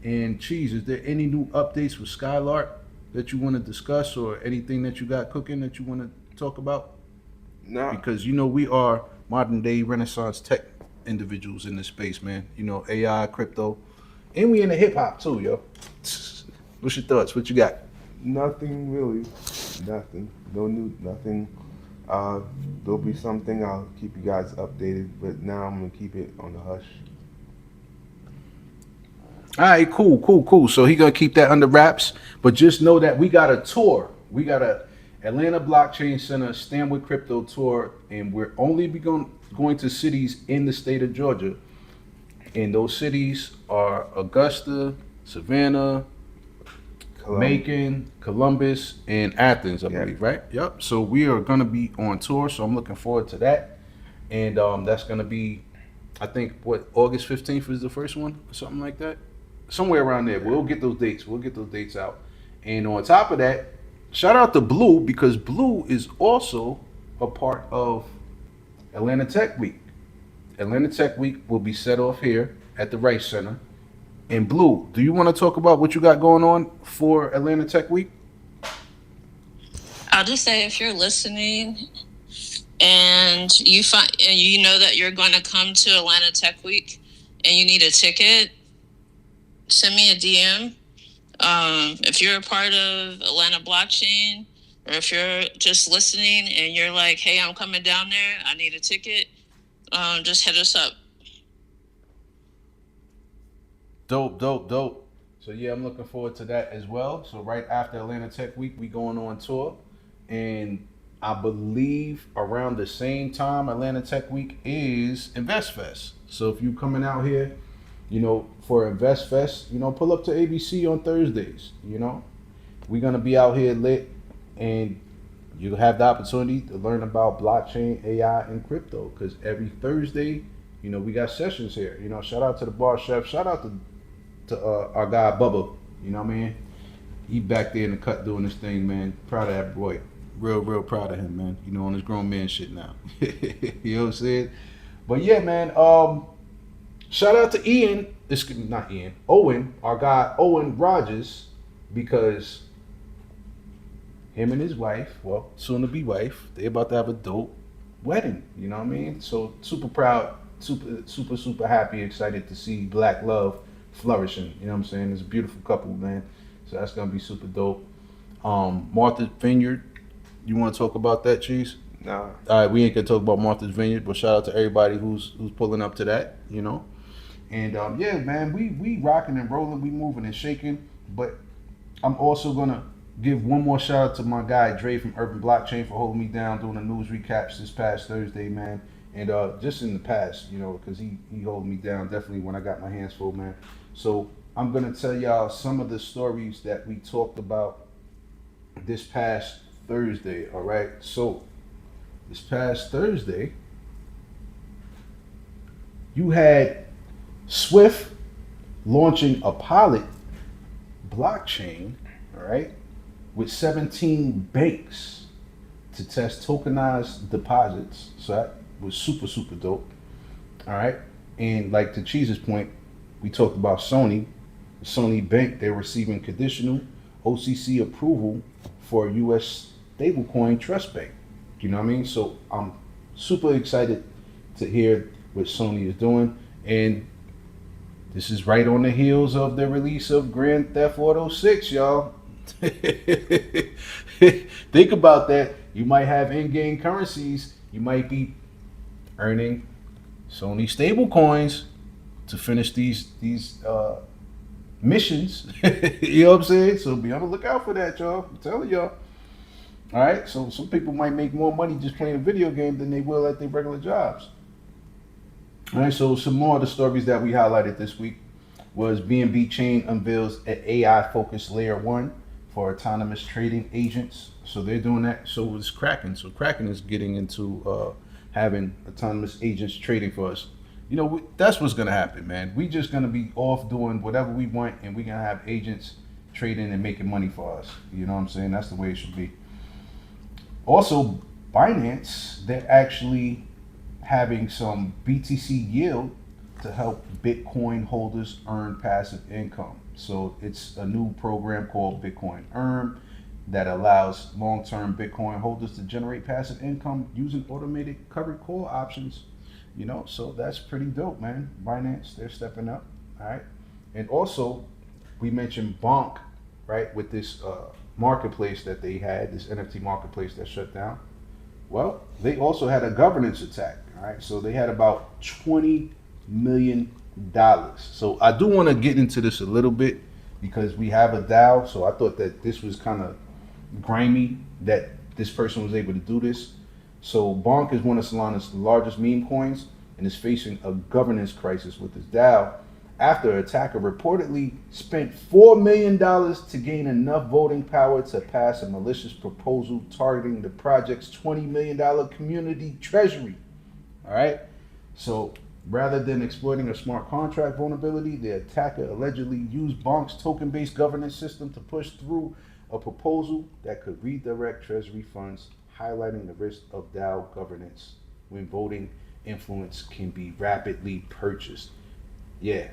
And Cheese, is there any new updates with Skylark that you want to discuss, or anything that you got cooking that you want to talk about? No. Because, you know, we are modern day renaissance tech individuals in this space, man. You know, AI, crypto, and we into hip hop too, yo. What's your thoughts? What you got? Nothing really. Nothing. No new. Nothing. Uh, there'll be something. I'll keep you guys updated. But now I'm gonna keep it on the hush. All right, cool. So he gonna keep that under wraps, but just know that we got a tour. We got a Atlanta Blockchain Center Stand with Crypto tour, and we're only going to cities in the state of Georgia, and those cities are Augusta, Savannah, Colum. Macon, Columbus, and Athens, I Yeah. believe, right? Yep. So we are gonna be on tour, so I'm looking forward to that, and that's gonna be, I think, what August 15th is the first one, or something like that, somewhere around there. Yeah. We'll get those dates. We'll get those dates out, and on top of that, shout out to Blue because Blue is also a part of Atlanta Tech Week. Atlanta Tech Week will be set off here at the Rice Center. And Blue, do you want to talk about what you got going on for Atlanta Tech Week? I'll just say if you're listening and you know that you're going to come to Atlanta Tech Week and you need a ticket, send me a DM. If you're a part of Atlanta Blockchain, or if you're just listening and you're like, "Hey, I'm coming down there. I need a ticket," just hit us up. Dope. So yeah, I'm looking forward to that as well. So right after Atlanta Tech Week, we going on tour, and I believe around the same time Atlanta Tech Week is Invest Fest. So if you coming out here, for Invest Fest, pull up to ABC on Thursdays. We're gonna be out here lit, and you have the opportunity to learn about blockchain, AI, and crypto. Because every Thursday, we got sessions here. Shout out to the bar chef. Shout out to our guy Bubba. You know what I mean? He back there in the cut doing this thing, man. Proud of that boy. Real proud of him, man. On his grown man shit now. You know what I'm saying? But yeah, man. Shout out to Ian. This not Ian. Owen, our guy Owen Rogers, because him and his wife, well, soon to be wife, they about to have a dope wedding. You know what I mean? So super proud, super happy, excited to see Black love flourishing. You know what I'm saying? It's a beautiful couple, man. So that's gonna be super dope. Martha's Vineyard. You want to talk about that, Cheese? Nah. All right, we ain't gonna talk about Martha's Vineyard, but shout out to everybody who's pulling up to that. And yeah, man, we rocking and rolling, we moving and shaking. But I'm also gonna give one more shout out to my guy Dre from Urban Blockchain for holding me down doing the news recaps this past Thursday, man. And just in the past, because he held me down definitely when I got my hands full, man. So I'm gonna tell y'all some of the stories that we talked about this past Thursday. All right, so this past Thursday, you had Swift launching a pilot blockchain, all right, with 17 banks to test tokenized deposits. So that was super dope. All right. And like to Cheese's point, we talked about Sony. Sony Bank, they're receiving conditional OCC approval for US stablecoin trust bank. You know what I mean? So I'm super excited to hear what Sony is doing. And this is right on the heels of the release of Grand Theft Auto 6, y'all. Think about that. You might have in-game currencies. You might be earning Sony stable coins to finish these missions. You know what I'm saying? So be on the lookout for that, y'all. I'm telling y'all. All right. So some people might make more money just playing a video game than they will at their regular jobs. All right. So some more of the stories that we highlighted this week was BNB Chain unveils an AI-focused layer 1 for autonomous trading agents. So they're doing that. So is Kraken. So Kraken is getting into having autonomous agents trading for us. That's what's going to happen, man. We just going to be off doing whatever we want, and we're going to have agents trading and making money for us. You know what I'm saying? That's the way it should be. Also, Binance, they're actually having some BTC yield to help Bitcoin holders earn passive income. So it's a new program called Bitcoin Earn that allows long-term Bitcoin holders to generate passive income using automated covered call options. So that's pretty dope, man. Binance, they're stepping up. All right. And also, we mentioned Bonk, right, with this marketplace that they had, this NFT marketplace that shut down. Well, they also had a governance attack. All right, so they had about $20 million. So I do want to get into this a little bit because we have a DAO. So I thought that this was kind of grimy that this person was able to do this. So Bonk is one of Solana's largest meme coins and is facing a governance crisis with his DAO after an attacker reportedly spent $4 million to gain enough voting power to pass a malicious proposal targeting the project's $20 million community treasury. All right. So rather than exploiting a smart contract vulnerability, the attacker allegedly used Bonk's token-based governance system to push through a proposal that could redirect treasury funds, highlighting the risk of DAO governance when voting influence can be rapidly purchased. Yeah,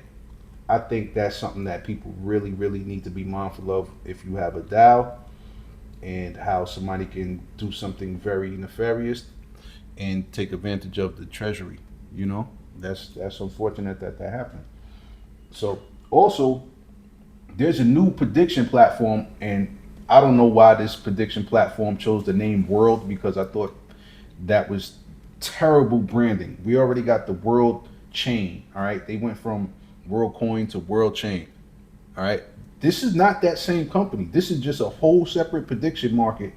I think that's something that people really, really need to be mindful of if you have a DAO, and how somebody can do something very nefarious and take advantage of the treasury. You know, that's unfortunate that happened. So also, there's a new prediction platform, and I don't know why this prediction platform chose the name World, because I thought that was terrible branding. We already got the World Chain. All right, they went from World Coin to World Chain. All right, this is not that same company. This is just a whole separate prediction market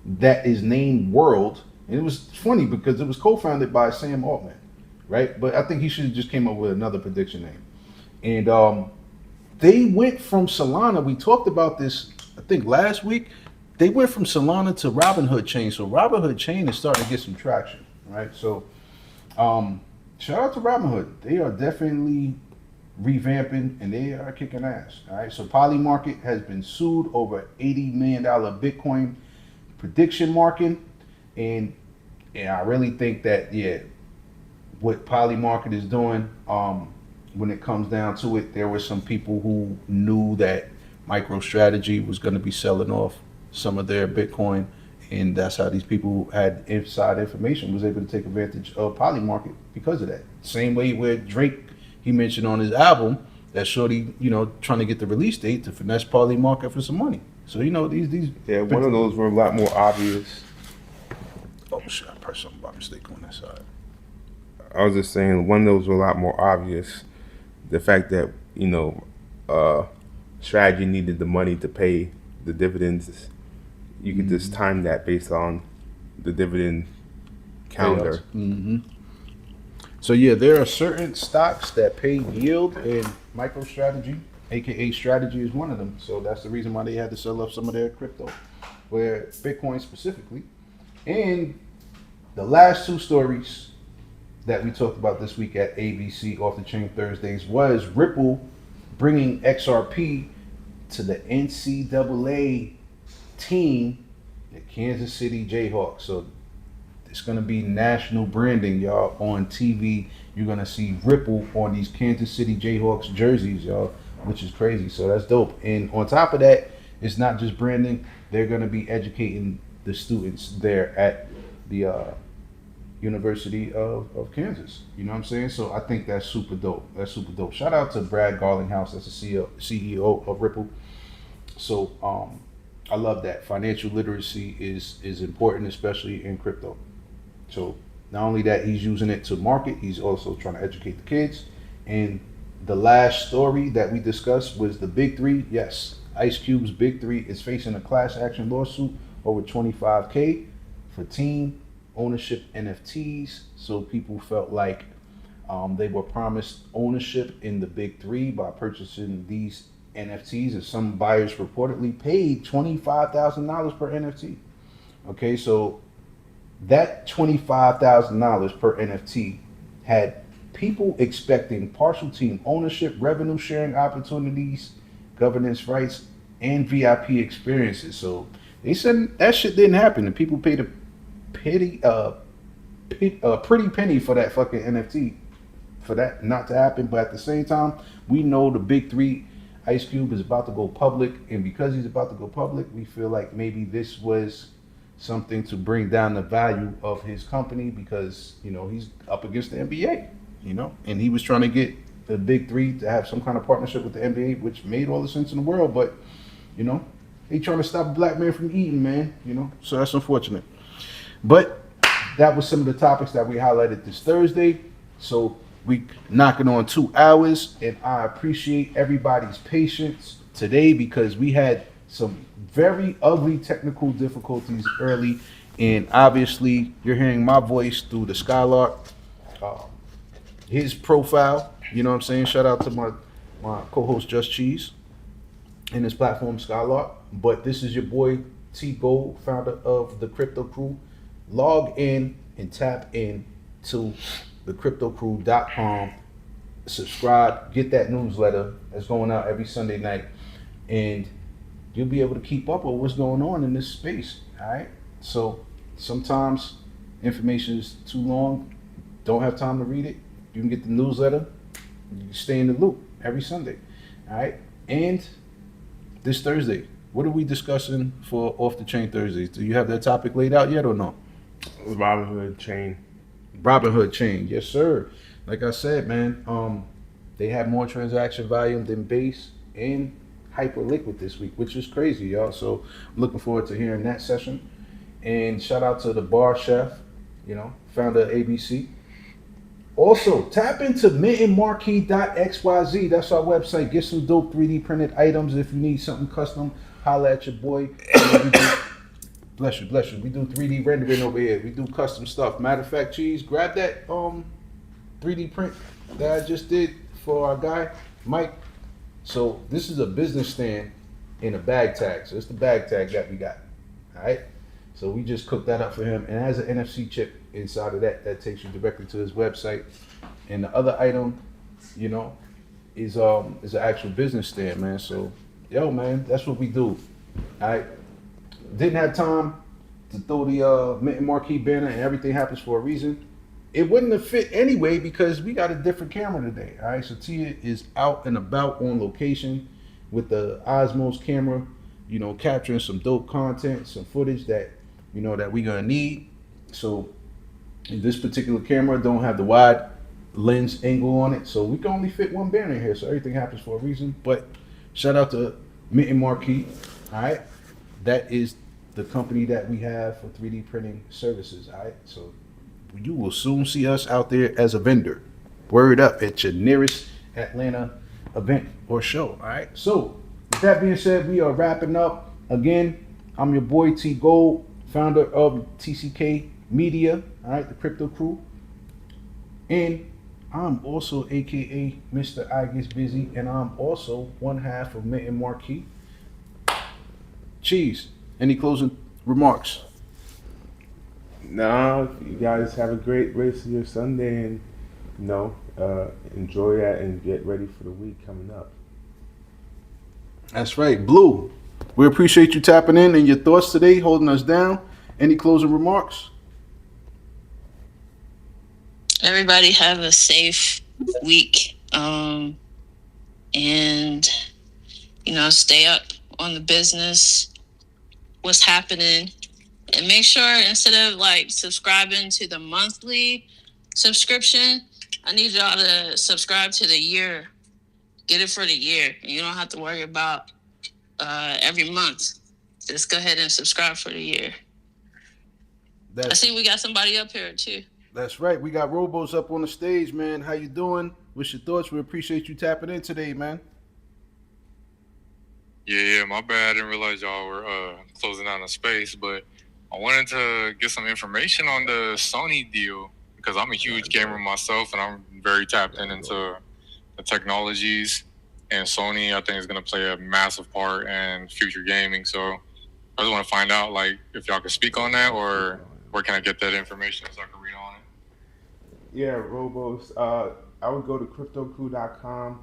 that is named World. And it was funny because it was co-founded by Sam Altman, right? But I think he should have just came up with another prediction name. And they went from Solana. We talked about this, I think, last week. They went from Solana to Robinhood Chain. So Robinhood Chain is starting to get some traction, right? So shout out to Robinhood. They are definitely revamping and they are kicking ass. All right. So Polymarket has been sued over $80 million Bitcoin prediction market. And I really think that, yeah, what Polymarket is doing, when it comes down to it, there were some people who knew that MicroStrategy was going to be selling off some of their Bitcoin, and that's how these people who had inside information was able to take advantage of Polymarket because of that. Same way where Drake, he mentioned on his album that shorty, you know, trying to get the release date to finesse Polymarket for some money. So, you know, these Yeah, one of those were a lot more obvious. Oh shit, I pressed something by mistake on that side. I was just saying one of those were a lot more obvious. The fact that, you know, strategy needed the money to pay the dividends, you could just time that based on the dividend calendar. Mm-hmm. So yeah, there are certain stocks that pay yield, and MicroStrategy, aka Strategy, is one of them. So that's the reason why they had to sell off some of their crypto, where Bitcoin specifically. And the last two stories that we talked about this week at ABC Off the Chain Thursdays was Ripple bringing XRP to the NCAA team, the Kansas City Jayhawks. So it's going to be national branding, y'all. On TV, you're going to see Ripple on these Kansas City Jayhawks jerseys, y'all, which is crazy. So that's dope. And on top of that, it's not just branding. They're going to be educating the students there at the University of Kansas. You know what I'm saying? So I think that's super dope. That's super dope. Shout out to Brad Garlinghouse, that's the CEO of Ripple. So I love that. Financial literacy is important, especially in crypto. So not only that, he's using it to market, he's also trying to educate the kids. And the last story that we discussed was the Big Three. Yes, Ice Cube's Big Three is facing a class action lawsuit over $25K for team ownership NFTs. So people felt like they were promised ownership in the Big Three by purchasing these NFTs, and some buyers reportedly paid $25,000 per NFT. Okay, so that $25,000 per NFT had people expecting partial team ownership, revenue sharing opportunities, governance rights, and VIP experiences. So they said that shit didn't happen, and people paid a pretty penny for that fucking NFT, for that not to happen. But at the same time, we know the Big Three, Ice Cube is about to go public, and because he's about to go public, we feel like maybe this was something to bring down the value of his company, because, you know, he's up against the NBA, you know, and he was trying to get the Big Three to have some kind of partnership with the NBA, which made all the sense in the world. But You know, they trying to stop a black man from eating, man. You know, so that's unfortunate. But that was some of the topics that we highlighted this Thursday. So we knocking on 2 hours, and I appreciate everybody's patience today because we had some very ugly technical difficulties early, and obviously you're hearing my voice through the Skylark, uh, his profile. You know what I'm saying? Shout out to my co-host Just Cheese and his platform Skylark. But this is your boy T Gold, founder of the Crypto Crew. Log in and tap in to thecryptocrew.com. Subscribe, get that newsletter that's going out every Sunday night, and you'll be able to keep up with what's going on in this space. All right. So sometimes information is too long, don't have time to read it. You can get the newsletter. You can stay in the loop every Sunday. All right. And this Thursday, what are we discussing for Off the Chain Thursdays? Do you have that topic laid out yet or no? Robinhood chain. Robinhood chain, yes sir. Like I said, man, they had more transaction volume than Base and Hyperliquid this week, which is crazy, y'all. So I'm looking forward to hearing that session. And shout out to the bar chef, you know, founder of ABC. Also, tap into mintonmarquee.xyz. That's our website. Get some dope 3D printed items. If you need something custom, holla at your boy. Bless you, bless you. We do 3D rendering over here. We do custom stuff. Matter of fact, Cheese, grab that 3D print that I just did for our guy, Mike. So this is a business stand in a bag tag. So it's the bag tag that we got. All right. So we just cooked that up for him, and it has an NFC chip inside of that that takes you directly to his website. And the other item, you know, is an actual business stand, man. So yo, man, that's what we do. All right. Didn't have time to throw the Mint and Marquee banner, and everything happens for a reason. It wouldn't have fit anyway because we got a different camera today. All right, so Tia is out and about on location with the Osmos camera, you know, capturing some dope content, some footage that you know that we gonna need. So this particular camera don't have the wide lens angle on it, so we can only fit one banner in here. So everything happens for a reason. But shout out to Mint and Marquee. All right. That is the company that we have for 3D printing services. All right, so you will soon see us out there as a vendor. Word up at your nearest Atlanta event or show. All right, so with that being said, we are wrapping up. Again, I'm your boy T Gold, founder of TCK Media. All right, the Crypto Crew, and I'm also AKA Mr. I Gets Busy, and I'm also one half of Mint and Marquee. Cheese, any closing remarks? No, you guys have a great rest of your Sunday, and enjoy that and get ready for the week coming up. That's right, Blue. We appreciate you tapping in and your thoughts today, holding us down. Any closing remarks? Everybody have a safe week, and stay up on the business, what's happening, and make sure instead of like subscribing to the monthly subscription, I need y'all to subscribe to the year. Get it for the year, and you don't have to worry about every month. Just go ahead and subscribe for the year. I see we got somebody up here too. That's right. We got Robos up on the stage, man. How you doing? What's your thoughts? We appreciate you tapping in today, man. Yeah, my bad. I didn't realize y'all were closing down the space, but I wanted to get some information on the Sony deal because I'm a huge gamer myself, and I'm very tapped into the technologies. And Sony, I think, is going to play a massive part in future gaming. So I just want to find out, like, if y'all can speak on that, or where can I get that information so I can read on it? Yeah, Robos. I would go to cryptocrew.com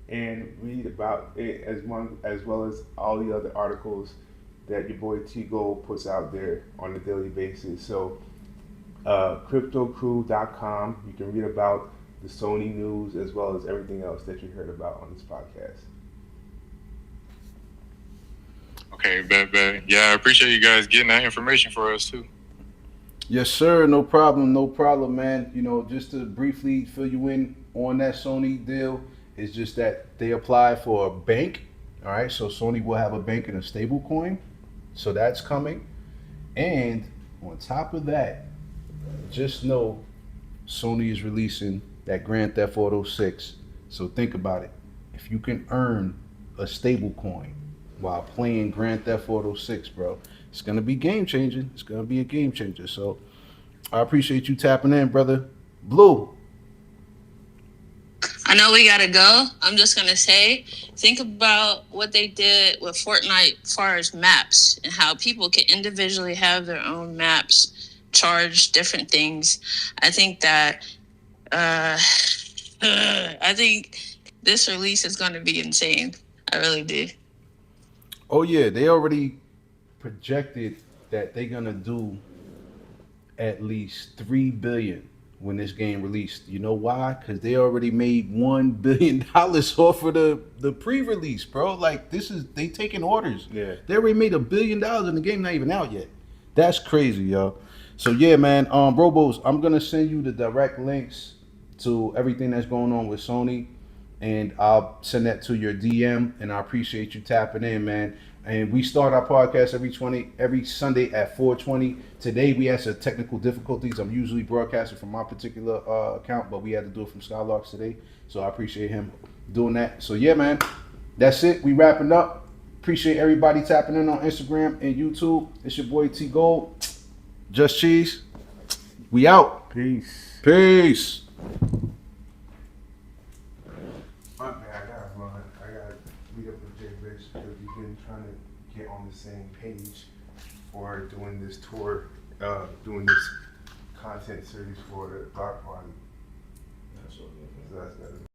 and read about it as well as all the other articles that your boy T Gold puts out there on a daily basis. So cryptocrew.com, you can read about the Sony news as well as everything else that you heard about on this podcast. Okay, bet. Yeah, I appreciate you guys getting that information for us too. Yes, sir. No problem, man. Just to briefly fill you in on that Sony deal, it's just that they apply for a bank All right, so Sony will have a bank and a stable coin. So that's coming. And on top of that, just know Sony is releasing that Grand Theft Auto 6. So think about it. If you can earn a stable coin while playing Grand Theft Auto 6, bro, it's going to be game changing. It's going to be a game changer. So I appreciate you tapping in, brother. Blue. I know we gotta go. I'm just gonna say, think about what they did with Fortnite as far as maps and how people can individually have their own maps, charge different things. I think that I think this release is gonna be insane. I really do. Oh, yeah, they already projected that they're going to do at least 3 billion when this game released. You know why? Because they already made $1 billion off of the pre-release, bro. Like this is they taking orders. Yeah. They already made $1 billion and the game not even out yet. That's crazy, yo. So yeah, man. Robos, I'm gonna send you the direct links to everything that's going on with Sony, and I'll send that to your DM. And I appreciate you tapping in, man. And we start our podcast every Sunday at 4:20. Today we had some technical difficulties. I'm usually broadcasting from my particular account, but we had to do it from Skylarks today. So I appreciate him doing that. So yeah, man, that's it. We wrapping up. Appreciate everybody tapping in on Instagram and YouTube. It's your boy T Gold. Just Cheese. We out. Peace. Peace. My bad, I gotta run. I gotta meet up with Jay Rich because we've been trying to get on the same page for doing this tour, doing this content series for the block party. So that's gotta